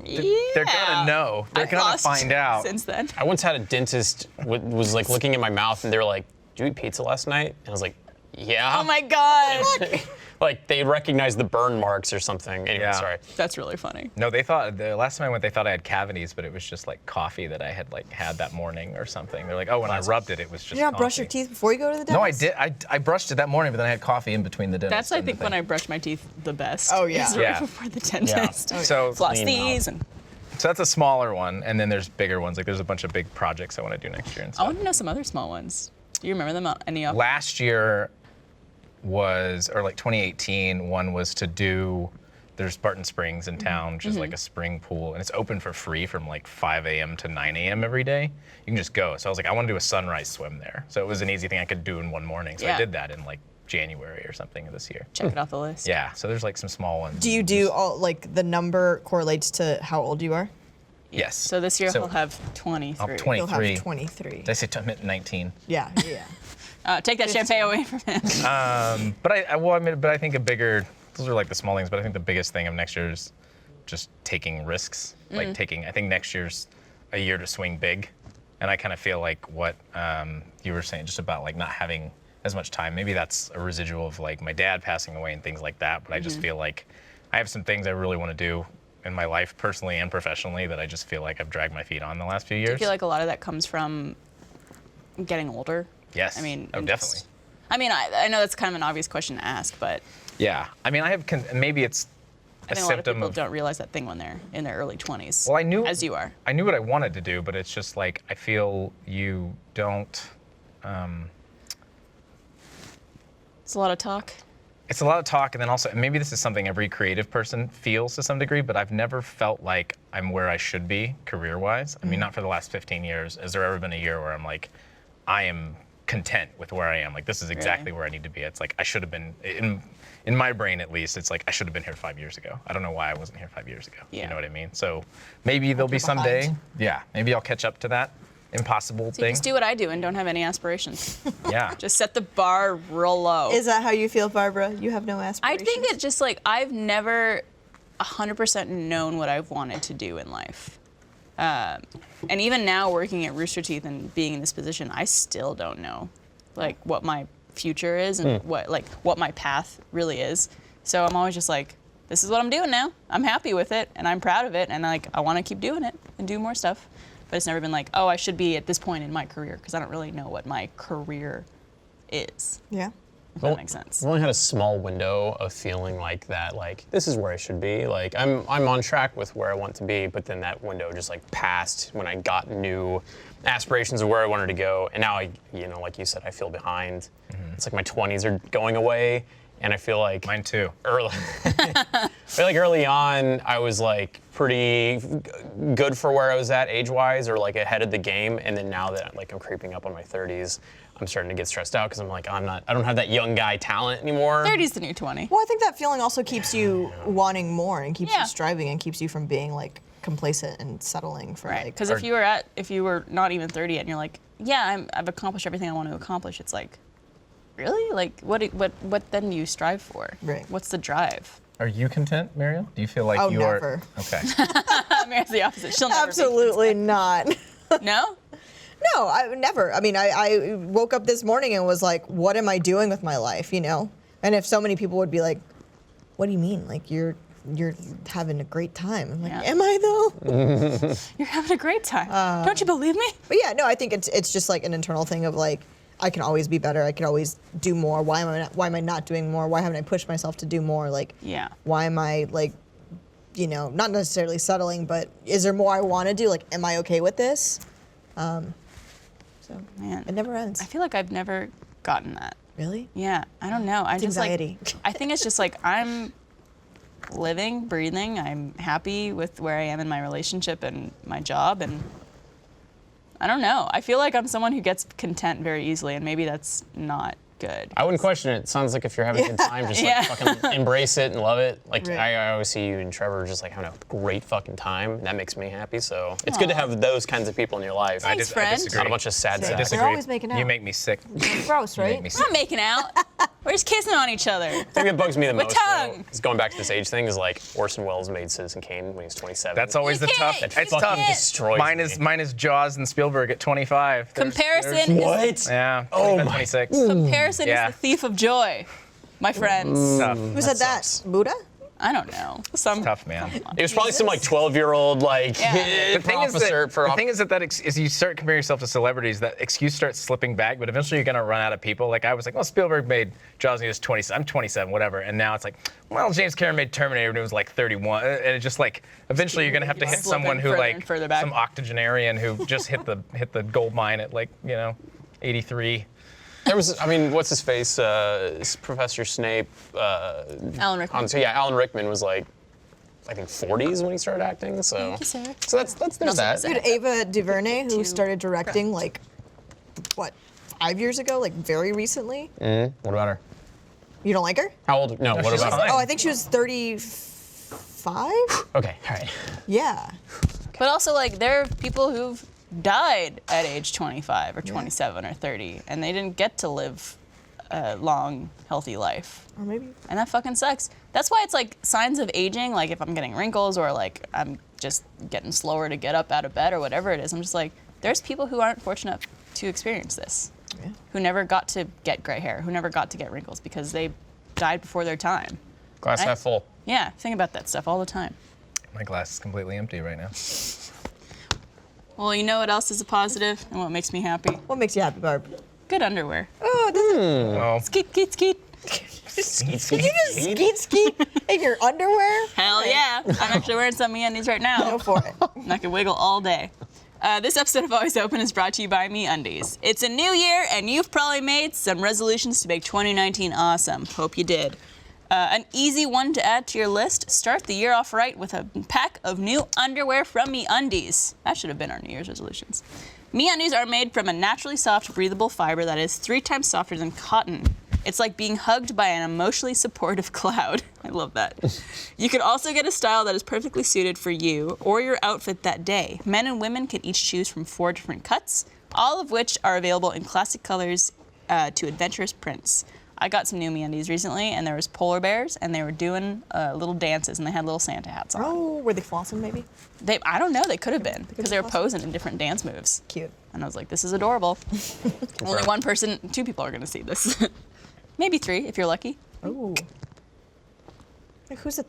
they're gonna know. They're I've gonna flossed find out. Since then. I once had a dentist was like looking at my mouth, and they were like, "Did you eat pizza last night?" And I was like, "Yeah." Oh my god. Like they recognized the burn marks or something. Anyway, Yeah. sorry. That's really funny. No, they thought the last time I went, they thought I had cavities, but it was just like coffee that I had like had that morning or something. They're like, "Oh, when I rubbed it, it was just." You not brush your coffee." teeth before you go to the No, I dentist? did. I brushed it that morning, but then I had coffee in between the dentist. That's I and the think when thing. I brush my teeth the best. Oh, yeah. Is right Yeah. before the dentist. So Floss Clean these and So that's a smaller one, and then there's bigger ones. Like there's a bunch of big projects I want to do next year and I stuff. want to know some other small ones. Do you remember them? Any of them? Last year was, or like 2018, one was to do. There's Barton Springs in town, which is like a spring pool, and it's open for free from like 5 a.m. to 9 a.m. every day. You can just go. So I was like, I want to do a sunrise swim there. So it was an easy thing I could do in one morning. So Yeah. I did that in like January or something of this year. Check it off the list. Yeah. So there's like some small ones. Do you do all, like, the number correlates to how old you are? Yes. So this year So- he'll have 23. I'm 20. You'll 23. have 23. Did I say 19? Yeah, yeah. Take that champagne away from him. But I think a bigger. Those are like the small things, but I think the biggest thing of next year is just taking risks. Like I think next year's a year to swing big, and I kind of feel like what you were saying just about like not having as much time. Maybe that's a residual of like my dad passing away and things like that. But I just feel like I have some things I really want to do in my life, personally and professionally, that I just feel like I've dragged my feet on the last few years. I feel like a lot of that comes from getting older. Yes. I mean, oh, and definitely. just- I mean, I know that's kind of an obvious question to ask, but Yeah, I mean, maybe it's I think a lot of people don't realize that thing when they're in their early 20s. Well, I knew as you are. I knew what I wanted to do, but it's just like I feel you don't. It's a lot of talk. It's a lot of talk, and then also maybe this is something every creative person feels to some degree, but I've never felt like I'm where I should be career-wise. I mean, not for the last 15 years. Has there ever been a year where I'm like, I am content with where I am? Like, this is exactly where I need to be. It's like I should have been, in my brain at least, it's like I should have been here 5 years ago. I don't know why I wasn't here 5 years ago. Yeah. You know what I mean? So maybe there'll be some day. Yeah, maybe I'll catch up to that impossible So you thing. just do what I do and don't have any aspirations. Yeah. Just set the bar real low. Is that how you feel, Barbara? You have no I aspirations? think it's just like I've never 100% known what I've wanted to do in life. And even now working at Rooster Teeth and being in this position, I still don't know like what my future is and what my path really is. So I'm always just like, this is what I'm doing now. I'm happy with it and I'm proud of it and like I want to keep doing it and do more stuff. But it's never been like, oh, I should be at this point in my career because I don't really know what my career is. Yeah. If that makes sense. I've only had a small window of feeling like that, like this is where I should be. Like I'm on track with where I want to be, but then that window just like passed when I got new aspirations of where I wanted to go. And now I, like you said, I feel behind. It's like my 20s are going away, and I feel like Mine too. early. I feel like early on, I was like pretty good for where I was at age-wise, or like ahead of the game. And then now that like I'm creeping up on my 30s, I'm starting to get stressed out because I'm like, I don't have that young guy talent anymore. 30's the new 20. Well, I think that feeling also keeps you wanting more and keeps Yeah. you striving and keeps you from being like complacent and settling for Right. like. Because if you were not even 30 yet and you're like, yeah, I've accomplished everything I want to accomplish, it's like, really? Like, what then do you strive for? Right. What's the drive? Are you content, Mariel? Do you feel like Oh, you never. are? Okay. Mary's the opposite. She'll never Absolutely not. be No? No, I would never. I mean, I woke up this morning and was like, what am I doing with my life, And if so many people would be like, what do you mean? Like, you're having a great time. I'm like, Yeah. am I though? You're having a great time. Don't you believe me? But yeah, no, I think it's just like an internal thing of like, I can always be better. I can always do more. Why am I not doing more? Why haven't I pushed myself to do more? Like, Yeah. why am I like, not necessarily settling, but is there more I want to do? Like, am I okay with this? So Man. it never ends. I feel like I've never gotten that. Really? Yeah, I don't know. I It's just anxiety. like I think it's just like I'm living, breathing. I'm happy with where I am in my relationship and my job, and I don't know. I feel like I'm someone who gets content very easily, and maybe that's not good. I wouldn't question it. It sounds like if you're having a good time, just like fucking embrace it and love it. Like Right. I always see you and Trevor just like having a great fucking time. And that makes me happy. So it's good to have those kinds of people in your life. Thanks, I friend. disagree. Not a bunch of sad I sacks. disagree. They're always making out. You make me sick. Gross, You make right? me We're sick. not making out. We're just kissing on each other. The thing that bugs me the With most, tongue. is going back to this age thing, is like Orson Welles made Citizen Kane when he was 27. That's always You the can't. tough. You It's fucking tough. destroys Mine is Jaws and Spielberg at 25. Comparison is What? Yeah. Oh 25, my- 26. comparison Yeah. is the thief of joy, my friends. Tough. Who said that? sucks. Buddha? I don't know. Some Tough, man. It was probably some like 12-year-old like Yeah. The thing is officer that, for the thing is that is you start comparing yourself to celebrities, that excuse starts slipping back, but eventually you're gonna run out of people. Like I was like, well, Spielberg made Jaws when he was 20. I'm 27, whatever. And now it's like, well, James Cameron made Terminator when he was like 31. And it's just like, eventually you're gonna have to hit Slipping someone who further like and further back. some octogenarian who just hit the gold mine at like 83. There was, I mean, what's his face? Professor Snape. Alan Rickman. So yeah, Alan Rickman was like, I think 40s when he started acting. So, Thank you, sir. so there's that. Zach. Dude, Ava DuVernay, who Two started directing like, what, 5 years ago? Like very recently? What about her? You don't like her? How old? No, what she's about her? fine. Oh, I think she was 35? Okay, all right. Yeah. But also, like, there are people who've died at age 25 or 27 or 30, and they didn't get to live a long, healthy life. Or maybe. And that fucking sucks. That's why it's like signs of aging, like if I'm getting wrinkles or like I'm just getting slower to get up out of bed or whatever it is, I'm just like, there's people who aren't fortunate to experience this, Yeah. who never got to get gray hair, who never got to get wrinkles because they died before their time. Glass half full. Yeah, think about that stuff all the time. My glass is completely empty right now. Well, you know what else is a positive and what makes me happy? What makes you happy, Barb? Good underwear. Oh, this is Well, Skeet, skeet, skeet. Did you just skeet in your underwear? Hell yeah. I'm actually wearing some MeUndies right now. Go for it. And I can wiggle all day. This episode of Always Open is brought to you by MeUndies. It's a new year, and you've probably made some resolutions to make 2019 awesome. Hope you did. An easy one to add to your list, start the year off right with a pack of new underwear from MeUndies. That should have been our New Year's resolutions. MeUndies are made from a naturally soft, breathable fiber that is 3 times softer than cotton. It's like being hugged by an emotionally supportive cloud. I love that. You can also get a style that is perfectly suited for you or your outfit that day. Men and women can each choose from 4 different cuts, all of which are available in classic colors to adventurous prints. I got some new MeUndies recently, and there was polar bears, and they were doing little dances, and they had little Santa hats on. Oh, were they flossing maybe? I don't know, they could have been, because they were posing in different dance moves. Cute. And I was like, this is adorable. Only 1 person, 2 people are gonna see this. Maybe 3, if you're lucky. Oh. Who's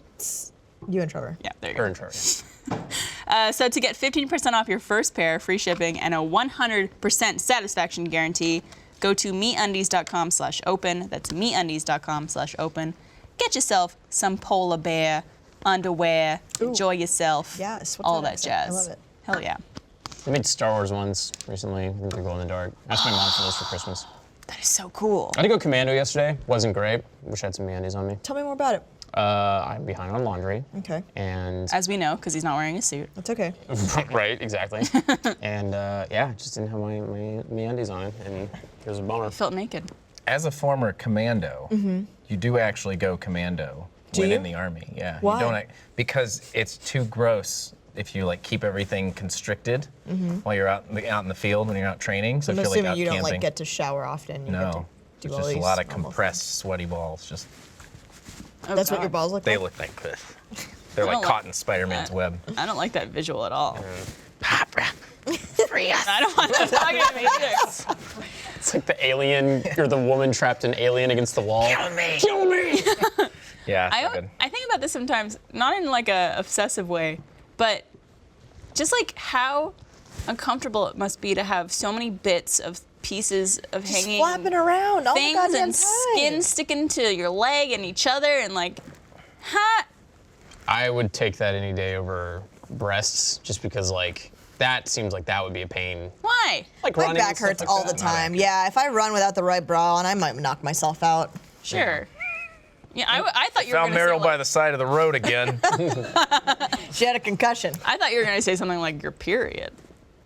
you and Trevor? Yeah, there you Her go. and Trevor. So to get 15% off your first pair, free shipping, and a 100% satisfaction guarantee, go to MeUndies.com/open. That's MeUndies.com/open. Get yourself some polar bear underwear. Enjoy yourself. Yes, what's all that that accent? jazz. I love it. Hell yeah. They made Star Wars ones recently. They're glow in the dark. I asked my mom for those for Christmas. That is so cool. I had to go commando yesterday. Wasn't great. Wish I had some MeUndies on me. Tell me more about it. I'm behind on laundry. Okay. And As we know, because he's not wearing a suit. That's okay. right, exactly. And yeah, just didn't have my MeUndies on it, and it was a bummer. Felt naked. As a former commando, you do actually go commando Do when you? in the army. Yeah. Why? You don't because it's too gross if you like keep everything constricted while you're out in the field when you're out training. So I'm if you're assuming like out you don't camping, like get to shower often. You get no, to do it's all just a these lot of normal compressed, sweaty balls. Just Oh, That's what God. your balls look they like? look like this. They're I like don't caught like in Spider-Man's that. web. I don't like that visual at all. Free us. I don't want to talk to me either. It's like the alien, you're the woman trapped in Alien against the wall. Kill me. Kill me! Yeah. so good. I think about this sometimes, not in like a obsessive way, but just like how uncomfortable it must be to have so many bits of pieces of Just hanging flapping around all the things goddamn and time. skin sticking to your leg and each other and like, ha! I would take that any day over breasts, just because like that seems like that would be a pain. Why? Like My running and back stuff hurts like all that. the time. Yeah, if I run without the right bra on, I might knock myself out. Sure. Yeah, I thought you were Found going to say Meryl by like, the side of the road again. She had a concussion. I thought you were going to say something like your period.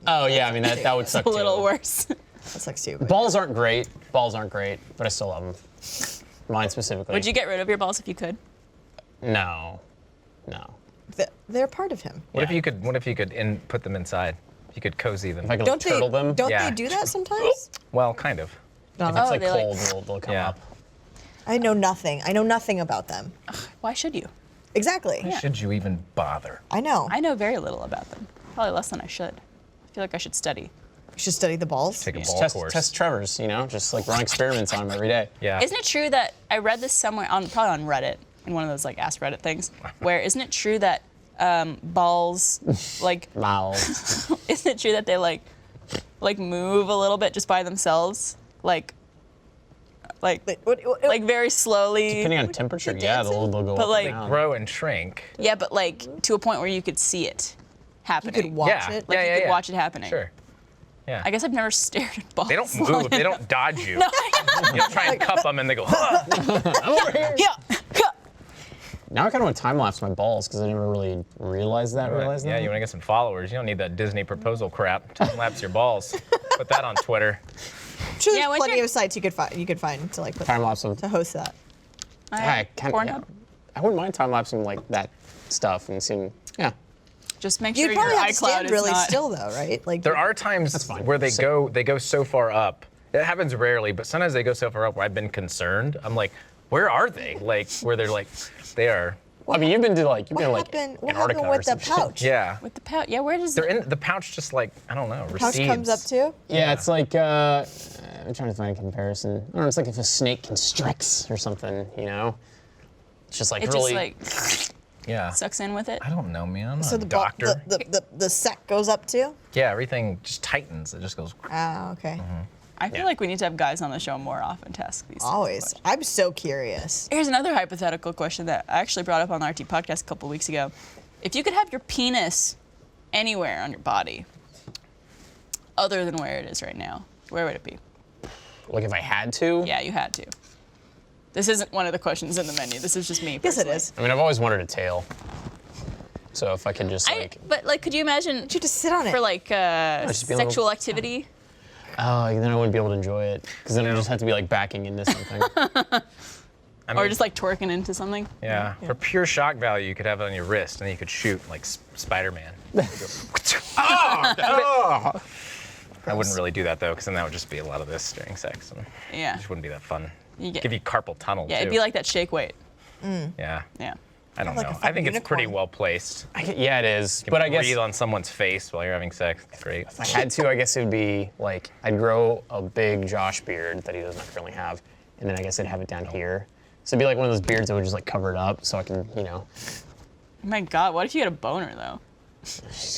Oh yeah, I mean that would suck A little too. worse. That's like stupid. Balls aren't great. Balls aren't great, but I still love them. Mine specifically. Would you get rid of your balls if you could? No. They're part of him. What if you could put them inside? You could cozy them. If I could Don't like, turtle them. Don't Yeah. they do that sometimes? Well, kind of. If it's Oh, like they, like- cold, they'll come Yeah. up. I know nothing. I know nothing about them. Why should you? Exactly. Should you even bother? I know. I know very little about them. Probably less than I should. I feel like I should study. You should study the balls. Take a Just ball course. test Trevor's, just like run experiments on them every day. Yeah. Isn't it true that I read this somewhere probably on Reddit in one of those like Ask Reddit things, where isn't it true that balls like Mouths. isn't it true that they like move a little bit just by themselves, like very slowly? Depending on temperature, yeah, they'll go But, up like, and down. Grow and shrink. Yeah, but like to a point where you could see it happening. You could watch Yeah. it. Like yeah, you yeah, could yeah. watch it happening. Sure. Yeah. I guess I've never stared at balls. They don't long move. They enough. don't dodge you. You don't try and cup them and they go, huh. Over here. Yeah. Now I kind of want to time lapse my balls because I never really realized that. Yeah, you want to get some followers. You don't need that Disney proposal crap. Time lapse your balls. Put that on Twitter. I'm sure Yeah, there's when's plenty your- of sites you could find to like put, Time lapse them. to host that. I can't. Yeah. Pornhub. I wouldn't mind time lapsing like that stuff and seeing. Yeah. Just make sure You'd your probably have to iCloud stand is really not. still though, right? Like There are times fine. where they Sick. go so far up. It happens rarely, but sometimes they go so far up where I've been concerned. I'm like, where are they? Like, where they're like, they are. I mean, you've been to like what happened? What Antarctica happened or with the some shit. pouch? Yeah. With the pouch. Yeah, where does They're in the pouch, just like, I don't know, Pouch recedes. comes up too. Yeah, it's like I'm trying to find a comparison. I don't know. It's like if a snake constricts or something. It's just like it really. just like Yeah. sucks in with it? I don't know, man. I'm not So a the doctor. the sack goes up too. Yeah, everything just tightens. It just goes. Ah, okay. I feel Yeah. like we need to have guys on the show more often to ask these types of Always. questions. I'm so curious. Here's another hypothetical question that I actually brought up on the RT podcast a couple weeks ago. If you could have your penis anywhere on your body, other than where it is right now, where would it be? Like if I had to? Yeah, you had to. This isn't one of the questions in the menu. This is just me. Yes, it personally. is. I mean, I've always wanted a tail. So if I could just But like, could you imagine You just sit on it. for like just be a little- sexual activity? oh, then I wouldn't be able to enjoy it. Because then I just have to be like backing into something. I Or mean, just like twerking into something? yeah, for pure shock value, you could have it on your wrist, and then you could shoot like Spider-Man. I wouldn't really do that though, because then that would just be a lot of this during sex, and it Yeah. just wouldn't be that fun. You get- Give you carpal tunnel Yeah, too. it'd be like that shake weight. Yeah, Yeah. I don't like a know. I fucking think it's pretty unicorn. well placed. Yeah, it is. You can But I guess breathe on someone's face while you're having sex. It's great. if I had to, I guess it would be like I'd grow a big Josh beard that he doesn't currently have, and then I guess I'd have it down here. So it'd be like one of those beards that would just like cover it up, so I can, Oh my God, what if you had a boner though?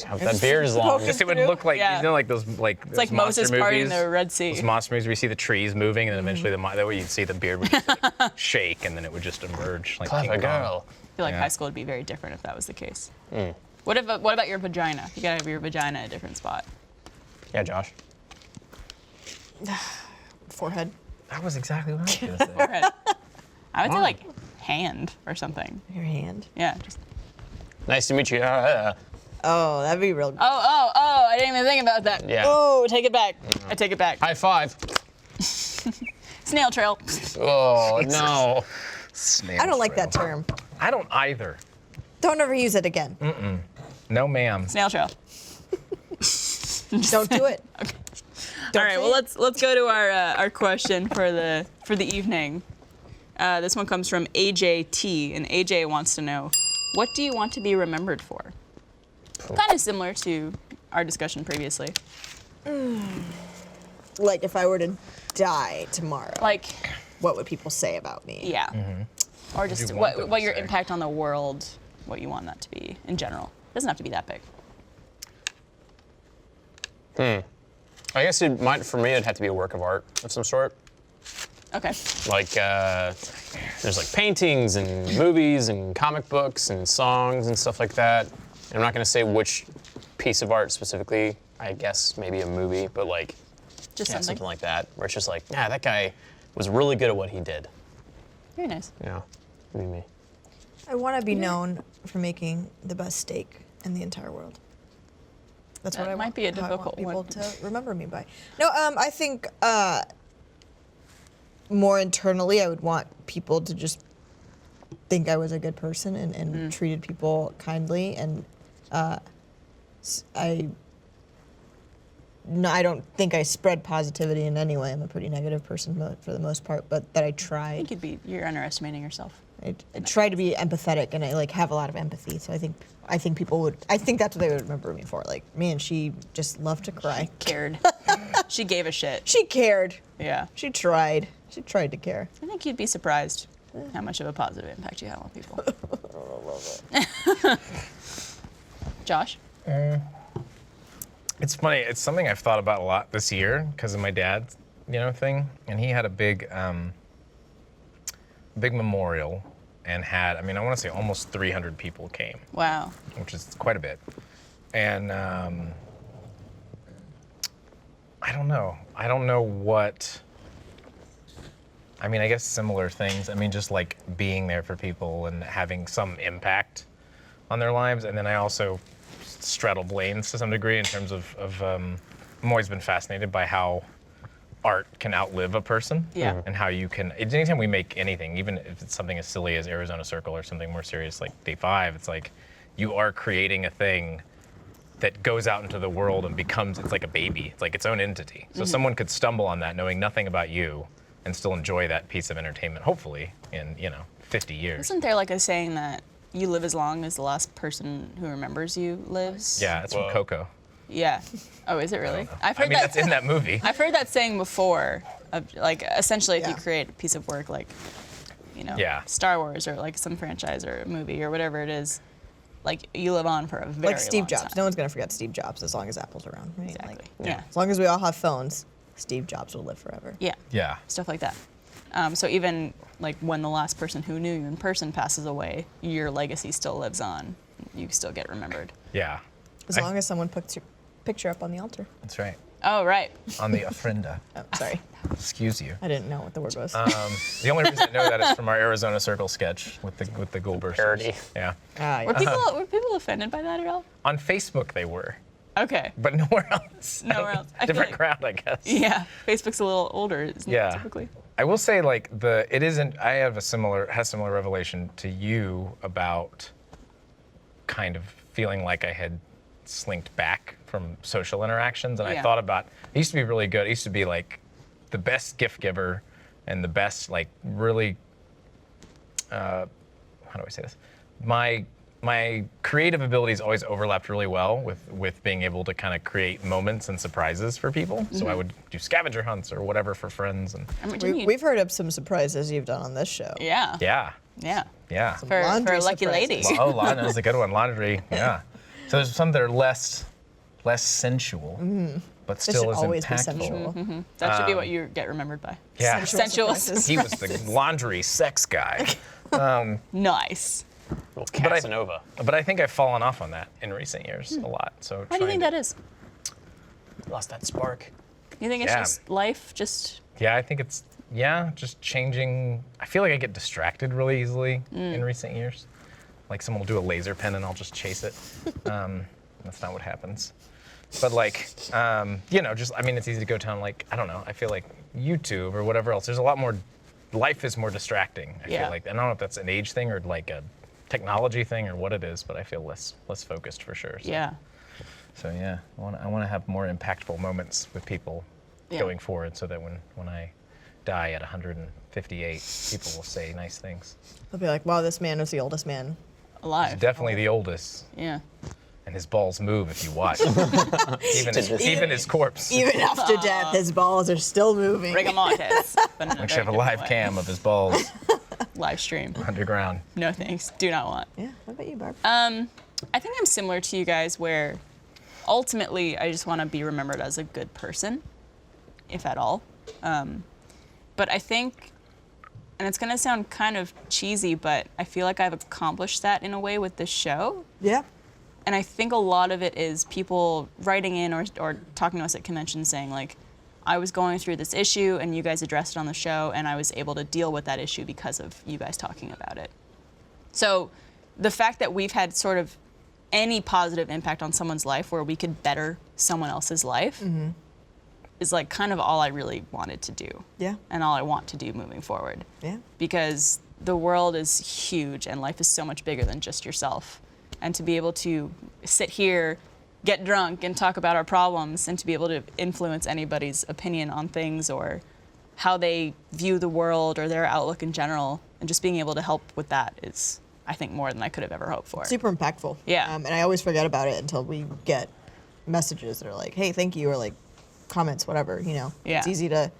have that beard as long. Poke Just it would look like Yeah. you know, like those It's like Moses parting the Red Those Sea. monster movies where you see the trees moving, and then eventually that way you'd see the beard would just, like, shake, and then it would just emerge like Clever King Kong. girl. I feel like Yeah. high school would be very different if that was the case. What about your vagina? You gotta have your vagina at a different spot. Yeah, Josh. Forehead. That was exactly what I was gonna say. Forehead. I would say like hand or something. Your hand. Yeah. Just, Nice to meet you. Oh, that'd be real. oh! I didn't even think about that. Yeah. Oh, take it back. I take it back. High five. Snail trail. Oh no. Snail I don't like trail. that term. I don't either. Don't ever use it again. No, ma'am. Snail trail. Don't do it. All right. Well, let's go to our question for the evening. This one comes from AJT, and AJ wants to know, what do you want to be remembered for? Kind of similar to our discussion previously. Like if I were to die tomorrow, Like, what would people say about me? yeah. Or just you want them what to your say? impact on the world, what you want that to be in general. Doesn't have to be that big. I guess for me, it'd have to be a work of art of some sort. Okay. Like, there's like paintings and movies and comic books and songs and stuff like that. And I'm not gonna say which piece of art specifically. I guess maybe a movie, but like, Just yeah, something. something like that, where it's just like, yeah, that guy was really good at what he did. Very nice. Yeah, that'd be me. I want to be known for making the best steak in the entire world. That's what That I might want. be a how I want difficult people one. to remember me by. No, I think more internally, I would want people to just think I was a good person and treated people kindly, and I don't think I spread positivity in any way. I'm a pretty negative person for the most part, but that I I tried. think you're underestimating yourself. I try to be empathetic, and I like have a lot of empathy. So I think people would. I think that's what they would remember me for. Like, man, she just loved to cry. Cared. She gave a shit. She cared. Yeah. She tried. She tried to care. I think you'd be surprised how much of a positive impact you have on people. Josh? It's funny. It's something I've thought about a lot this year because of my dad's, thing. And he had a big memorial and had, I want to say almost 300 people came, Wow. which is quite a bit. And I don't know. I don't know what. I guess similar things. just like being there for people and having some impact on their lives. And then I also straddle lanes to some degree in terms of I'm always been fascinated by how art can outlive a person. Yeah. And how you can, anytime we make anything, even if it's something as silly as Arizona Circle or something more serious like Day 5, it's like you are creating a thing that goes out into the world and becomes, it's like a baby. It's like its own entity. So someone could stumble on that knowing nothing about you and still enjoy that piece of entertainment, hopefully, in, 50 years. Isn't there like a saying that you live as long as the last person who remembers you lives? Yeah, it's from Whoa. Coco. Yeah. Oh, is it really? I've heard that's in that movie. I've heard that saying before. Of like, essentially, if you Yeah. create a piece of work like, Yeah. Star Wars or like some franchise or a movie or whatever it is, like you live on for a very Like Steve long Jobs. time. No one's gonna forget Steve Jobs as long as Apple's around, right? Exactly. Like, Yeah. as long as we all have phones, Steve Jobs will live forever. Yeah. Yeah. Stuff like that. So even like when the last person who knew you in person passes away, your legacy still lives on. You still get remembered. Yeah. As long as someone puts your picture up on the altar. That's right. Oh, right. On the ofrenda. Oh, sorry. Excuse you. I didn't know what the word was. The only reason I know that is from our Arizona Circle sketch with the Goldberg. Parody. Yeah. Were people offended by that at all? On Facebook they were, Okay. but nowhere else. Nowhere else. I feel Different like- crowd, I guess. Yeah. Facebook's a little older, isn't Yeah. it, typically? I will say, like, it isn't. I have a similar revelation to you about kind of feeling like I had slinked back from social interactions, and I Yeah. thought about. I used to be really good. I used to be like the best gift giver and the best, like, really. How do I say this? My creative abilities always overlapped really well with being able to kind of create moments and surprises for people. So I would do scavenger hunts or whatever for friends, and I mean, didn't you- We've heard of some surprises you've done on this show. Yeah. yeah, Yeah. For a Laundry lucky lady. surprises. Oh, that was a good one. Laundry, yeah. So there's some that are less sensual, but This still should as always be impactful. sensual. That should be what you get remembered by. Yeah, Sensual. surprises. he was the laundry sex guy. Nice. Little Casanova. But I think I've fallen off on that in recent years a lot. So Why do you think that is? Lost that spark. You think it's Yeah. just life? Just Yeah, I think it's just changing. I feel like I get distracted really easily in recent years. Like someone will do a laser pen and I'll just chase it. That's not what happens. But like, just I mean, it's easy to go down like I don't know. I feel like YouTube or whatever else. There's a lot more. Life is more distracting. I Yeah. feel like, and I don't know if that's an age thing or like a technology thing or what it is, but I feel less focused for sure. So. yeah. So yeah, I want to have more impactful moments with people Yeah. going forward, so that when I die at 158, people will say nice things. They'll be like, wow, this man was the oldest man. Alive. Definitely the oldest, Yeah. and his balls move if you watch. even his corpse. Even after death, his balls are still moving. Rigor mortis. But in a Actually, very have a live different way. cam of his balls Live stream. underground. No thanks. Do not want. Yeah, what about you, Barb? I think I'm similar to you guys where ultimately I just want to be remembered as a good person, if at all. But I think, and it's going to sound kind of cheesy, but I feel like I've accomplished that in a way with this show. Yeah. And I think a lot of it is people writing in or talking to us at conventions saying, like, I was going through this issue and you guys addressed it on the show and I was able to deal with that issue because of you guys talking about it. So the fact that we've had sort of any positive impact on someone's life where we could better someone else's life is like kind of all I really wanted to do. Yeah. And all I want to do moving forward. Yeah. Because the world is huge and life is so much bigger than just yourself. And to be able to sit here, get drunk, and talk about our problems, and to be able to influence anybody's opinion on things or how they view the world or their outlook in general, and just being able to help with that is, I think, more than I could have ever hoped for. Super impactful. Yeah. And I always forget about it until we get messages that are like, hey, thank you, or like comments, whatever, Yeah. It's easy to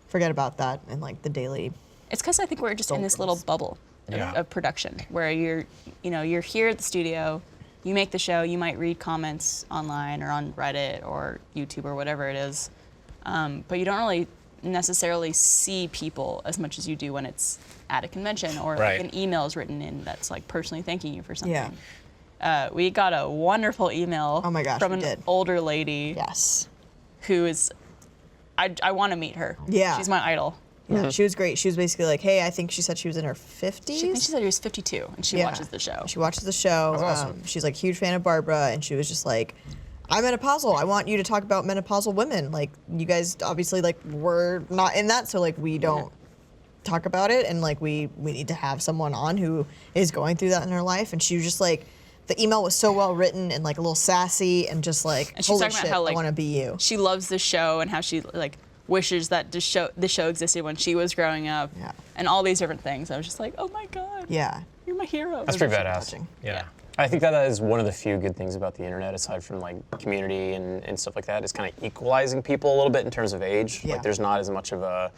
forget about that in like the daily. It's because I think we're just in this little bubble Yeah. of production where you're here at the studio, you make the show, you might read comments online or on Reddit or YouTube or whatever it is, but you don't really necessarily see people as much as you do when it's at a convention or Right. like an email is written in that's like personally thanking you for something. Yeah. We got a wonderful email Oh my gosh, from we an did. older lady Yes. who is, I want to meet her. Yeah. She's my idol. Yeah. She was great. She was basically like, hey, I think she said she was in her 50s. I think she said she was 52 and she Yeah. watches the show. She watches the show. That's awesome. She's like a huge fan of Barbara, and she was just like, I'm menopausal. I want you to talk about menopausal women. Like, you guys obviously like we're not in that, so like we don't talk about it, and like we need to have someone on who is going through that in her life. And she was just like, the email was so well written and like a little sassy and just like, And she's holy talking about shit, how, I like, want to be you. She loves the show and how she like wishes that the show existed when she was growing up. Yeah. And all these different things. I was just like, oh my God, Yeah. you're my hero. That's pretty Super badass. touching. Yeah. I think that is one of the few good things about the internet, aside from like community and stuff like that, is kind of equalizing people a little bit in terms of age. Yeah. Like there's not as much of a,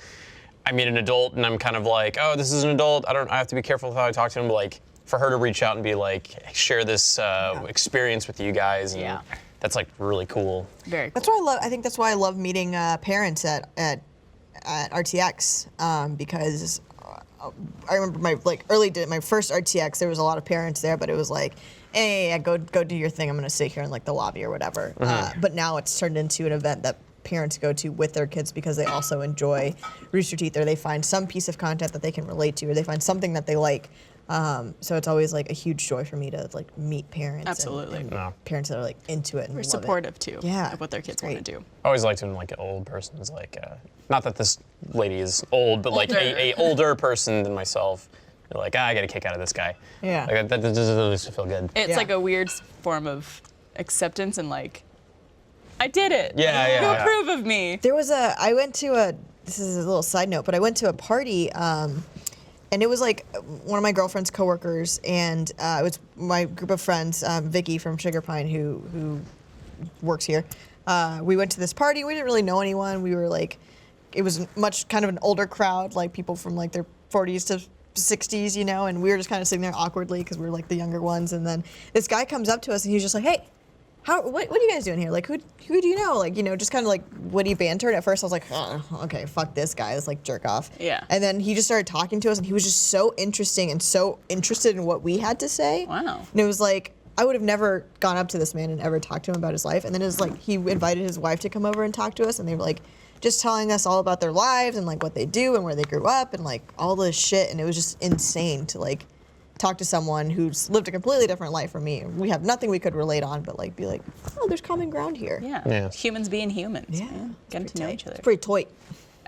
I meet an adult and I'm kind of like, oh, this is an adult. I have to be careful with how I talk to him. But like for her to reach out and be like, share this experience with you guys, and Yeah. that's like really cool. Very cool. That's why I love. I think that's why I love meeting parents at RTX because I remember my my first RTX. There was a lot of parents there, but it was like, hey, go do your thing. I'm gonna sit here in like the lobby or whatever. But now it's turned into an event that parents go to with their kids because they also enjoy Rooster Teeth, or they find some piece of content that they can relate to, or they find something that they like. So it's always like a huge joy for me to like meet parents. Absolutely. And Yeah. parents that are like into it and We're love supportive too Yeah, of what their kids it's want to great. do. I always liked when like an old person's like, not that this lady is old, but like Older. a older person than myself. They're like, I get a kick out of this guy. Yeah. Like, that just makes me feel good. It's Yeah. like a weird form of acceptance and like, I did it. Yeah, You yeah. approve of me. There was I went to this is a little side note, but I went to a party, and it was like one of my girlfriend's coworkers, and it was my group of friends, Vicky from Sugar Pine, who works here. We went to this party. We didn't really know anyone. We were like, it was much kind of an older crowd, like people from like their 40s to 60s, you know, and we were just kind of sitting there awkwardly because we were like the younger ones. And then this guy comes up to us and he was just like, hey, what are you guys doing here? Like, who do you know? Like, you know, just kind of like witty banter. And at first I was like, oh, okay, fuck this guy. It's like jerk off. Yeah. And then he just started talking to us and he was just so interesting and so interested in what we had to say. Wow. And it was like, I would have never gone up to this man and ever talked to him about his life. And then it was like, he invited his wife to come over and talk to us. And they were like, just telling us all about their lives and like what they do and where they grew up and like all this shit. And it was just insane to like talk to someone who's lived a completely different life from me. We have nothing we could relate on, but like be like, oh, there's common ground here. Yeah. Yeah. Humans being humans. Yeah. Man. Getting to know each other. It's pretty toy.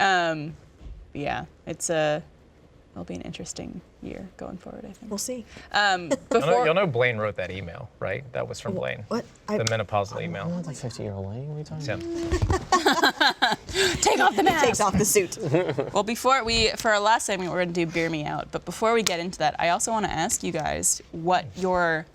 Yeah. It'll be an interesting year going forward, I think. We'll see. Before You'll know Blaine wrote that email, right? That was from Blaine. What? The menopausal email. Like 50-year-old lady? What are you talking Yeah. about? take off the mask. Takes off the suit. Well, for our last segment, we're going to do Beer Me Out. But before we get into that, I also want to ask you guys what your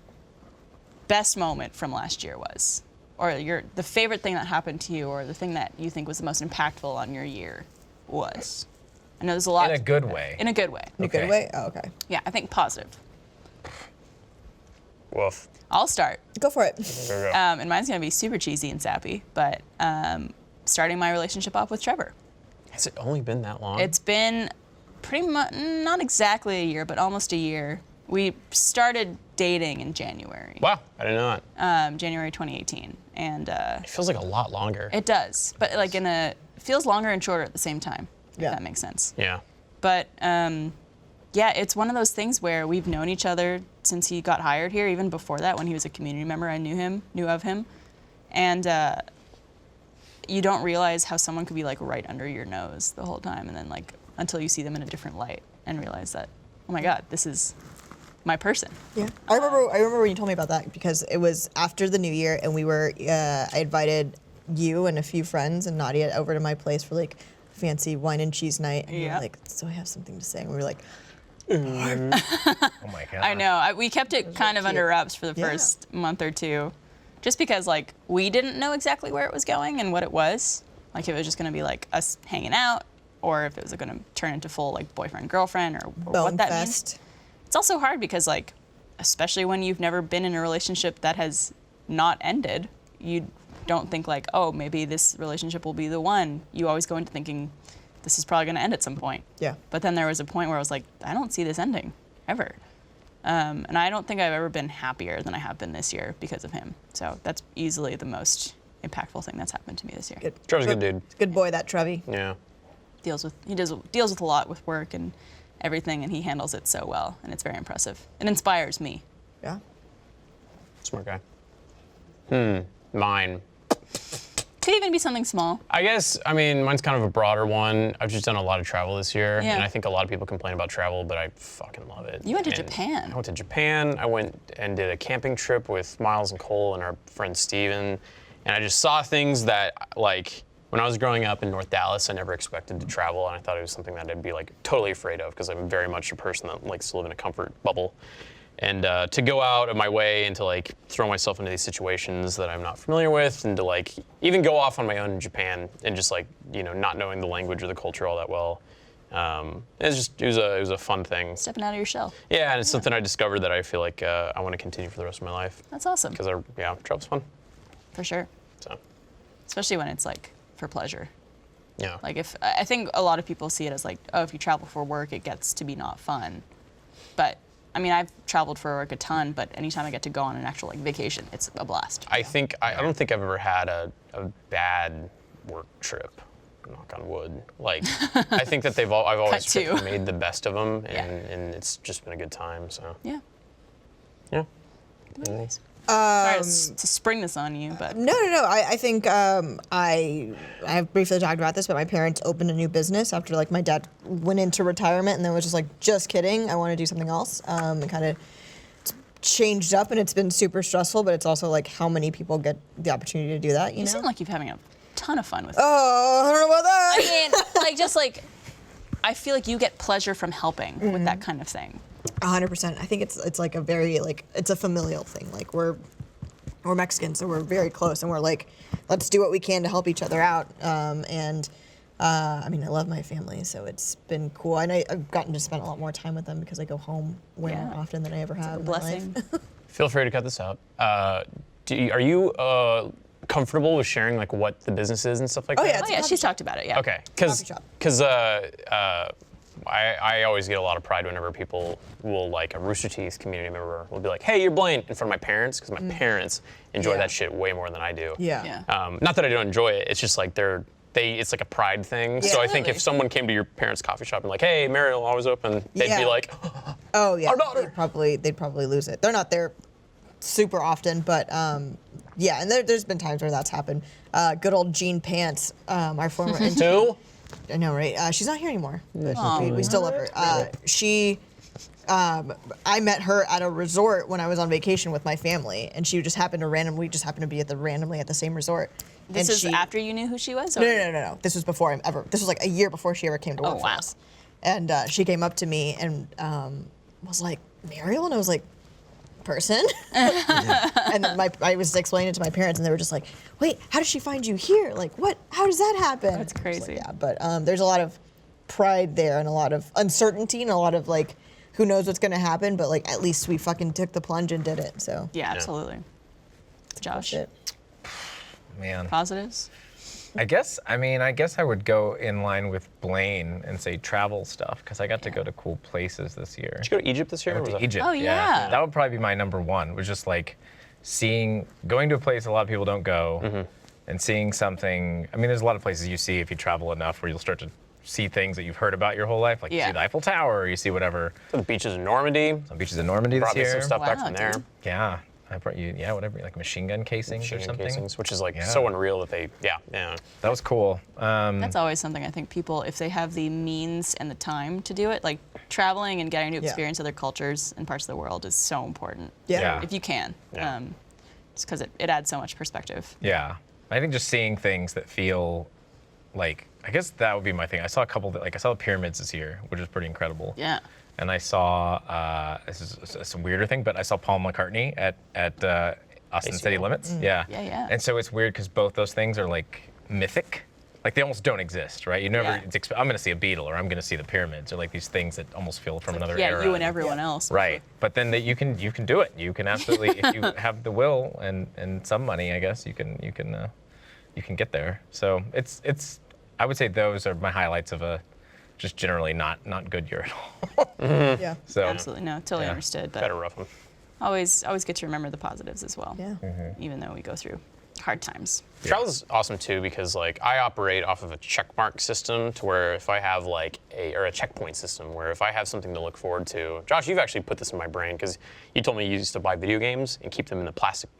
best moment from last year was, or the favorite thing that happened to you, or the thing that you think was the most impactful on your year was. I know there's a lot. In a good way. In a good way. In a good Okay. way? Oh, okay. Yeah, I think positive. Woof. I'll start. Go for it. There we go. And mine's going to be super cheesy and sappy, but starting my relationship off with Trevor. Has it only been that long? It's been pretty much, not exactly a year, but almost a year. We started dating in January. Wow, I didn't know that. January 2018. And It feels like a lot longer. it does, but like it feels longer and shorter at the same time, if Yeah. that makes sense. Yeah. But yeah, it's one of those things where we've known each other since he got hired here. Even before that, when he was a community member, I knew of him. And you don't realize how someone could be like right under your nose the whole time, and then like until you see them in a different light and realize that, oh my God, this is my person. Yeah, I remember when you told me about that because it was after the new year and we were. I invited you and a few friends and Nadia over to my place for like fancy wine and cheese night. And you Yeah. were like, so I have something to say. And we were like, Oh my God. I know. We kept it kind of under wraps for the Yeah. first month or two, just because like we didn't know exactly where it was going and what it was. Like if it was just gonna be like us hanging out, or if it was gonna turn into full like boyfriend girlfriend, or what bone that means. fest. It's also hard because like, especially when you've never been in a relationship that has not ended, you don't think like, oh, maybe this relationship will be the one. You always go into thinking this is probably gonna end at some point. Yeah. But then there was a point where I was like, I don't see this ending ever. And I don't think I've ever been happier than I have been this year because of him. So that's easily the most impactful thing that's happened to me this year. Good. Trevor's a good dude. Good boy, that Trevi. Yeah. Deals with a lot with work and everything, and he handles it so well, and it's very impressive. It inspires me. Yeah. Smart guy. Mine. Could even be something small. I guess, I mean, mine's kind of a broader one. I've just done a lot of travel this year, Yeah. and I think a lot of people complain about travel, but I fucking love it. You went to And Japan. I went to Japan. I went and did a camping trip with Miles and Cole and our friend Steven, and I just saw things that, like, when I was growing up in North Dallas, I never expected to travel, and I thought it was something that I'd be, like, totally afraid of, because I'm very much a person that likes to live in a comfort bubble. And to go out of my way and to like throw myself into these situations that I'm not familiar with, and to like even go off on my own in Japan and just like, you know, not knowing the language or the culture all that well. It was a fun thing. Stepping out of your shell. Yeah, and it's something I discovered that I feel like I want to continue for the rest of my life. That's awesome. Because travel's fun. For sure. So, Especially when it's like for pleasure. yeah. Like I think a lot of people see it as like, oh, if you travel for work, it gets to be not fun. But I mean, I've traveled for work a ton, but anytime I get to go on an actual like vacation, it's a blast. I don't think I've ever had a bad work trip. Knock on wood. Like, I think that I've always Cut to. made the best of them, Yeah. and it's just been a good time. So, Yeah. yeah. Sorry to spring this on you, but No. I think I've briefly talked about this, but my parents opened a new business after like my dad went into retirement and then was just like, just kidding, I want to do something else. And kind of changed up, and it's been super stressful. But it's also like how many people get the opportunity to do that. You you know? seem like you're having a ton of fun with it. Oh, I don't know about that. I mean, I feel like you get pleasure from helping with that kind of thing. 100%. I think it's like a very like it's a familial thing. Like we're Mexican, so we're very close, and we're like, let's do what we can to help each other out. I mean, I love my family, so it's been cool. And I've gotten to spend a lot more time with them because I go home way more often than I ever have. A in blessing. My life. Feel free to cut this out. Are you comfortable with sharing like what the business is and stuff like Oh, that? yeah, Oh it's a yeah, coffee she's shop. talked about it. Yeah. Okay, Coffee shop. because I always get a lot of pride whenever people will, like a Rooster Teeth community member will be like, hey, you're Blaine, in front of my parents, because my parents enjoy Yeah. that shit way more than I do. Yeah. Not that I don't enjoy it, it's just like it's like a pride thing. So I think Absolutely. if someone came to your parents' coffee shop and like, hey, Mariel, always open, they'd Yeah. be like, Oh yeah. Our daughter. They'd probably lose it. They're not there super often, but yeah. And there's been times where that's happened. Good old Jean Pants, our former intern. who? I know, right? She's not here anymore. But we still love her. I met her at a resort when I was on vacation with my family, and she just happened to randomly be randomly at the same resort. This and is after you knew who she was? Or? No. This was before This was like a year before she ever came to work for wow. us. And she came up to me and was like, Mariel? And I was like, person? And then I was explaining it to my parents, and they were just like, wait, how did she find you here? Like, what? How does that happen? That's I was crazy. like, yeah, but there's a lot of pride there and a lot of uncertainty and a lot of like, who knows what's going to happen, but like at least we fucking took the plunge and did it. So Yeah, absolutely. Josh, shit. Man. positives? I guess I would go in line with Blaine and say travel stuff, because I got to go to cool places this year. Did you go to Egypt this year? I or went was to that- Egypt. Oh, yeah. That would probably be my number one, was just like going to a place a lot of people don't go and seeing something. I mean, there's a lot of places you see if you travel enough where you'll start to see things that you've heard about your whole life. Like you see the Eiffel Tower, or you see whatever. The beaches in Normandy. Some beaches in Normandy this Brought me year. some stuff back Wow, from there. dude. Yeah. I brought you, whatever, like machine gun casings or Machine something. casings, which is like Yeah. so unreal that yeah. That was cool. That's always something I think people, if they have the means and the time to do it, like traveling and getting to Yeah. experience other cultures and parts of the world is so important. Yeah. If you can. Yeah. Just because it adds so much perspective. Yeah. I think just seeing things that feel like, I guess that would be my thing. I saw a couple that, like I saw the pyramids this year, which is pretty incredible. Yeah. And I saw, this is a weirder thing, but I saw Paul McCartney at Austin City ACL. Limits. Yeah. Yeah. And so it's weird because both those things are like mythic. Like they almost don't exist, right? You never, Yeah. I'm going to see a Beatle, or I'm going to see the pyramids, or like these things that almost feel from another Yeah, era. you and everyone else. Right, but then you can do it. You can absolutely, if you have the will and some money, I guess you can get there. So it's I would say those are my highlights of a just generally not good year at all. Yeah. So Absolutely. No, totally Yeah. understood. But Better rough them. always get to remember the positives as well. Yeah. Even though we go through hard times. Travel is awesome too because like I operate off of a checkmark system to where if I have like a checkpoint system where if I have something to look forward to. Josh, you've actually put this in my brain because you told me you used to buy video games and keep them in the plastic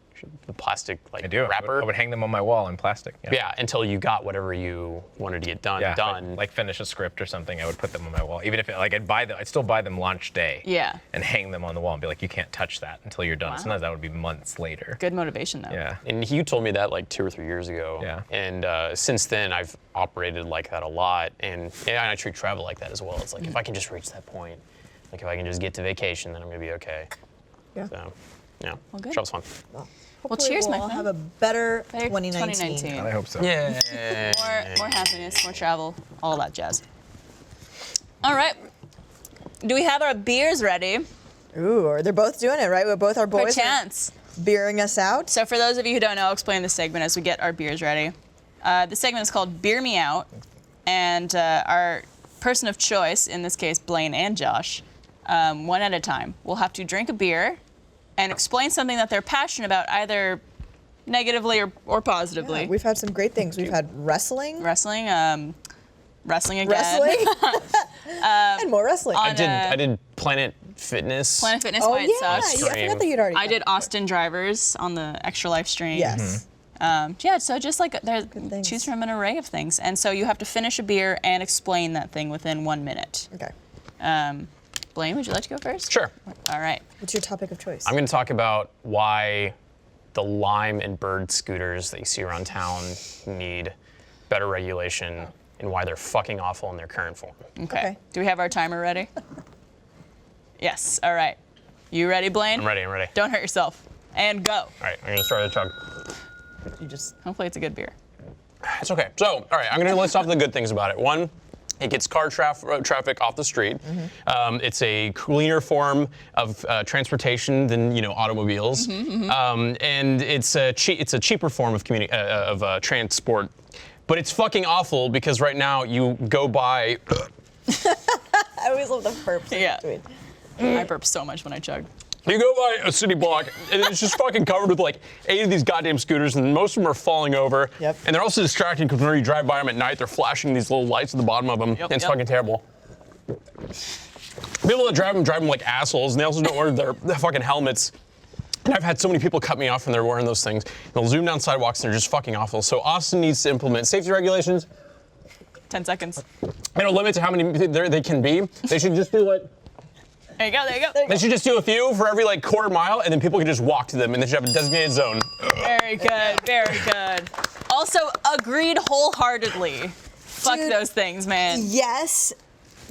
like I do. wrapper. I would hang them on my wall in plastic. Yeah, until you got whatever you wanted to get done. Yeah, done. like finish a script or something, I would put them on my wall. Even if I'd still buy them launch day. Yeah. And hang them on the wall and be like, you can't touch that until you're done. Wow. Sometimes that would be months later. Good motivation though. Yeah. And you told me that like 2 or 3 years ago. Yeah. And since then, I've operated like that a lot. And I treat travel like that as well. It's like if I can just reach that point, like if I can just get to vacation, then I'm gonna be okay. Yeah. So, yeah. Well, good. Travel's fun. Hopefully cheers, my we'll friend. have a better Better 2019. I hope so. Yeah. More happiness, more travel, all that jazz. All right. Do we have our beers ready? Ooh, or they're both doing it, right? We're both our boys. Perchance. beering us out. So for those of you who don't know, I'll explain this segment as we get our beers ready. The segment is called Beer Me Out, and our person of choice, in this case Blaine and Josh, one at a time, will have to drink a beer and explain something that they're passionate about, either negatively or positively. Yeah, we've had some great things. We've had wrestling. Wrestling again. Wrestling. And more wrestling. I did Planet Fitness. Planet Fitness Oh by yeah, itself. yeah, I forgot that you'd already I done did that. Austin Drivers on the Extra Life stream. Yes. Yeah, so just like there, things. choose from an array of things. And so you have to finish a beer and explain that thing within 1 minute. Okay. Blaine, would you like to go first? Sure. All right. What's your topic of choice? I'm going to talk about why the Lime and Bird scooters that you see around town need better regulation and why they're fucking awful in their current form. Okay. Do we have our timer ready? Yes. All right. You ready, Blaine? I'm ready. Don't hurt yourself. And go. All right, I'm going to start the chug. You just Hopefully it's a good beer. It's okay. So, all right, I'm going to list off the good things about it. One, it gets car traffic off the street. It's a cleaner form of transportation than automobiles, and it's a cheaper form of transport. But it's fucking awful because right now you go by. I always love the burps. Yeah. in between. I burp so much when I chug. You go by a city block, and it's just fucking covered with like 8 of these goddamn scooters, and most of them are falling over. Yep. And they're also distracting because whenever you drive by them at night, they're flashing these little lights at the bottom of them. Yep, and it's yep. fucking terrible. People that drive them like assholes, and they also don't wear their fucking helmets. And I've had so many people cut me off when they're wearing those things. They'll zoom down sidewalks, and they're just fucking awful. So Austin needs to implement safety regulations. 10 seconds. And a limit to how many they can be. They should just do like. There you go. They should just do a few for every like quarter mile, and then people can just walk to them, and they should have a designated zone. Very good. Also, agreed wholeheartedly. Fuck Dude. those things, man. Yes,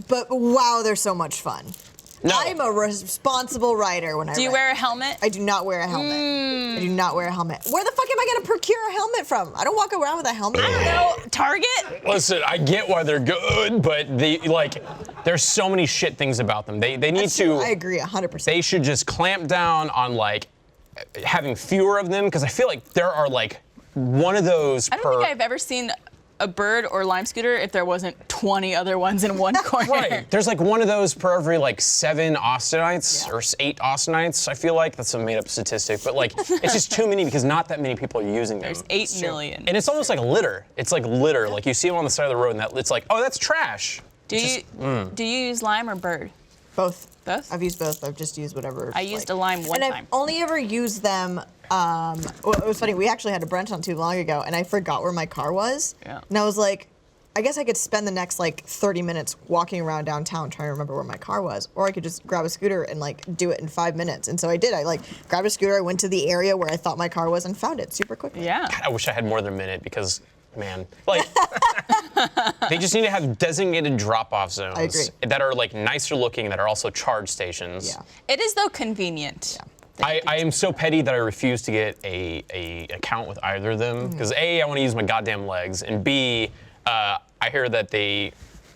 but wow, they're so much fun. No. I'm a responsible rider when I Do you ride. wear a helmet? I do not wear a helmet. I do not wear a helmet. Where the fuck am I going to procure a helmet from? I don't walk around with a helmet. No, Target? Listen, I get why they're good, but there's so many shit things about them. They need to. I agree 100%. They should just clamp down on like having fewer of them because I feel like there are like one of those I don't per. think I've ever seen a Bird or Lime scooter if there wasn't 20 other ones in one corner. Right. There's like one of those per every like 7 Austinites or 8 Austinites. I feel like that's a made-up statistic, but like it's just too many because not that many people are using them. There's 8 million. And it's almost like litter. It's like litter. Like you see them on the side of the road, and it's like, oh, that's trash. Do you use Lime or Bird? Both. Both? I've used both. I've just used whatever. I used a Lime one and time. I've only ever used them. Well, it was funny. We actually had a brunch not too long ago, and I forgot where my car was. Yeah. And I was like, I guess I could spend the next like 30 minutes walking around downtown trying to remember where my car was, or I could just grab a scooter and like do it in 5 minutes. And so I did. I like grabbed a scooter. I went to the area where I thought my car was and found it super quickly. Yeah. I wish I had more than a minute because, man, like they just need to have designated drop-off zones I agree. that are like nicer looking, that are also charge stations. Yeah. It is, though, convenient. I am so petty that I refuse to get a account with either of them because A, I want to use my goddamn legs, and B, I hear that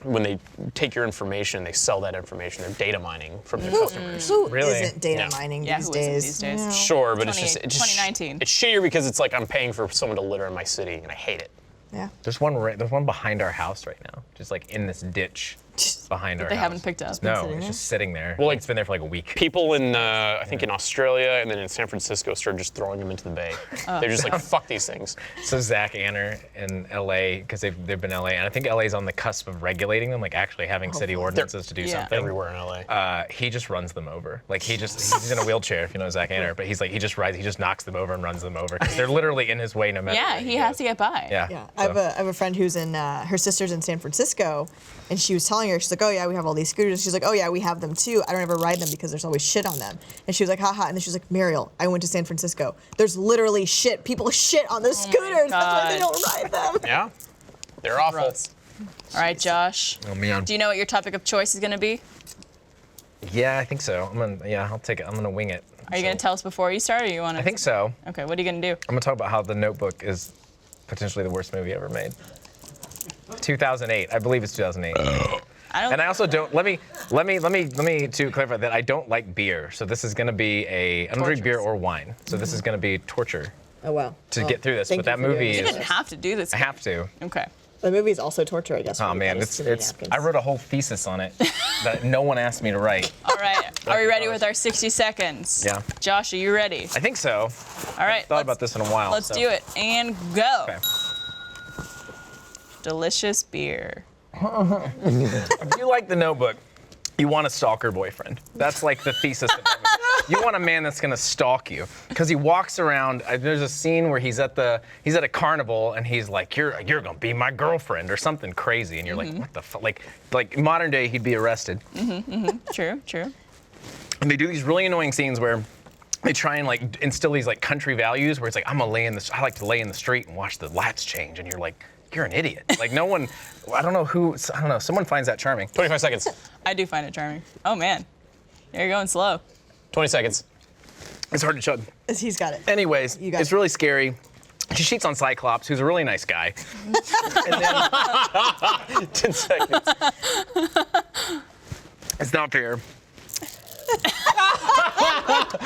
when they take your information, they sell that information. They're data mining from their customers. Who Really? isn't data Yeah. mining Yeah, these who days? isn't these days? No. Sure, but it's just 2019. It's shittier because it's like I'm paying for someone to litter in my city, and I hate it. Yeah. There's one behind our house right now, just like in this ditch behind our They house. haven't picked up. No, sitting it's there? just sitting there. Well, like- It's been there for like a week. People in, I think in Australia and then in San Francisco started just throwing them into the bay. They're just like, fuck these things. So Zach Anner in LA, because they've been in LA, and I think LA's on the cusp of regulating them, like actually having city ordinances to do Yeah. something. Everywhere in LA. He just runs them over. Like he's in a wheelchair, if you know Zach Anner, but he just knocks them over and runs them over because they're literally in his way no matter. Yeah, where he has to get by. Yeah. Yeah, so- I have a friend who's in, her sister's in San Francisco, and she was telling her, she's like, oh yeah, we have all these scooters. She's like, oh yeah, we have them too. I don't ever ride them because there's always shit on them. And she was like, haha. And then she was like, Mariel, I went to San Francisco. There's literally shit. People shit on those scooters. That's why they don't ride them. Yeah, they're awful. Gross. All right, Josh. Oh man. Do you know what your topic of choice is going to be? Yeah, I think so. I'll take it. I'm gonna wing it. Are you going to tell us before you start, or you want to? I think so. Okay, what are you going to do? I'm gonna talk about how The Notebook is potentially the worst movie ever made. 2008. I believe it's 2008. And I also don't. Let me to clarify that I don't like beer. So this is gonna be I don't drink beer or wine. So this is gonna be torture Oh wow. to get through this. thank But that you for doing movie this. You is. didn't have to do this. I have to. Okay. The movie is also torture, I guess. Oh for you man, guys. it's. I wrote a whole thesis on it that no one asked me to write. All right. Are we ready with our 60 seconds? Yeah. Josh, are you ready? I think so. All right. Thought about this in a while. Let's so. do it and go. Okay. Delicious beer. If you like The Notebook, you want a stalker boyfriend. That's like the thesis of that movie. You want a man that's gonna stalk you because he walks around. There's a scene where he's at a carnival and he's like, "You're gonna be my girlfriend" or something crazy, and you're like, "What the fuck?" Like modern day, he'd be arrested. True. And they do these really annoying scenes where they try and like instill these like country values where it's like, I like to lay in the street and watch the lights change, and you're like, you're an idiot. Like no one, I don't know, someone finds that charming. 25 seconds. I do find it charming. Oh man, you're going slow. 20 seconds. It's hard to chug. He's got it. Anyways, You got it's it. really scary. She cheats on Cyclops, who's a really nice guy. And then 10 seconds. it's not fair.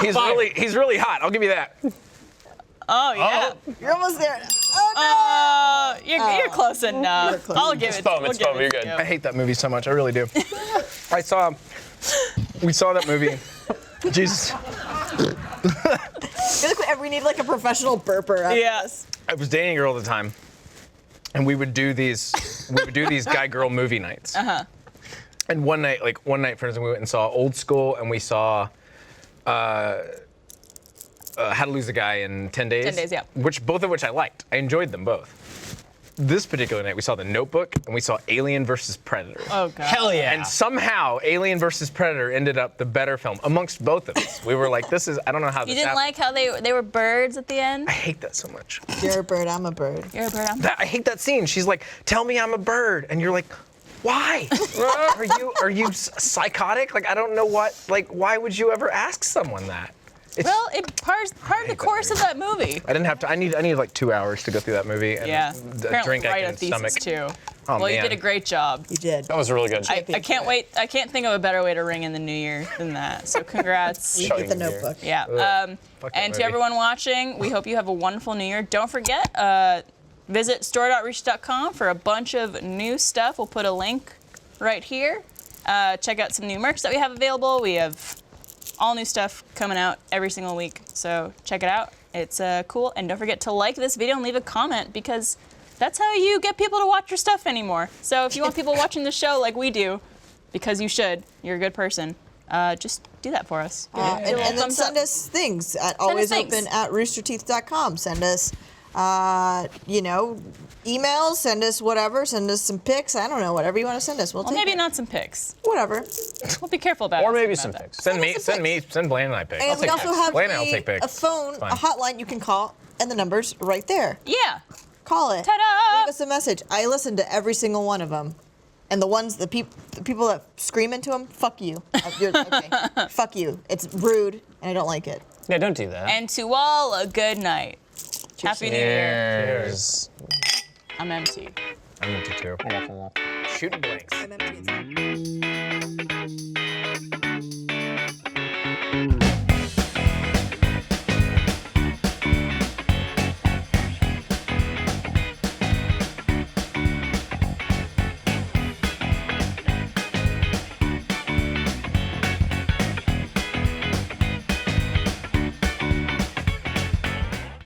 He's really hot. I'll give you that. Oh yeah. You're almost there. Oh You're close enough. You're close. I'll give it. foam, we'll it's give foam, it you're to good. you. I hate that movie so much. I really do. We saw that movie. Jesus. I feel like we need like a professional burper. After Yes. I was dating a girl at the time, and we would do these guy-girl movie nights. Uh-huh. And one night, for instance, we went and saw Old School, and we saw How to Lose a Guy in 10 Days. 10 Days, yeah. Both of which I liked. I enjoyed them both. This particular night, we saw The Notebook, and we saw Alien vs. Predator. Oh god. Hell yeah. And somehow, Alien vs. Predator ended up the better film amongst both of us. We were like, I don't know how You this didn't happened. like how they were birds at the end? I hate that so much. You're a bird. I'm a bird. You're a bird. I hate that scene. She's like, "Tell me I'm a bird," and you're like, "Why? are you psychotic? Like I don't know what. Like why would you ever ask someone that?" Well, it part of the that course of that movie. I didn't have to. I need like 2 hours to go through that movie and Yeah. a Apparently drink I write can a thesis stomach. too. Oh, Well, you man. did a great job. You did. That was really good. I can't wait. I can't think of a better way to ring in the new year than that. So congrats. You get the Notebook. Yeah. Fuck that And to movie. everyone watching, we hope you have a wonderful new year. Don't forget, visit store.reach.com for a bunch of new stuff. We'll put a link right here. Check out some new merch that we have available. We have all new stuff coming out every single week. So check it out. It's cool. And don't forget to like this video and leave a comment because that's how you get people to watch your stuff anymore. So if you want people watching the show like we do, because you should, you're a good person, just do that for us. Give it a And little then thumbs up. send us things at things. alwaysopen@roosterteeth.com. Send us, emails. Send us whatever. Send us some pics. I don't know, whatever you want to send us. We'll Well, take maybe it. not some pics. Whatever. We'll be careful about it. Or maybe some pics. Send Send Blaine and I pics. And we also have Blaine and I'll take pics. a phone, It's fine. a hotline you can call, and the number's right there. Yeah. Call it. Ta-da! Leave us a message. I listen to every single one of them. And the people that scream into them, fuck you. Okay. Fuck you. It's rude, and I don't like it. Yeah, don't do that. And to all, a good night. Happy New Year. Cheers. I'm empty. I'm into too. Shooting blanks. I'm empty as hell.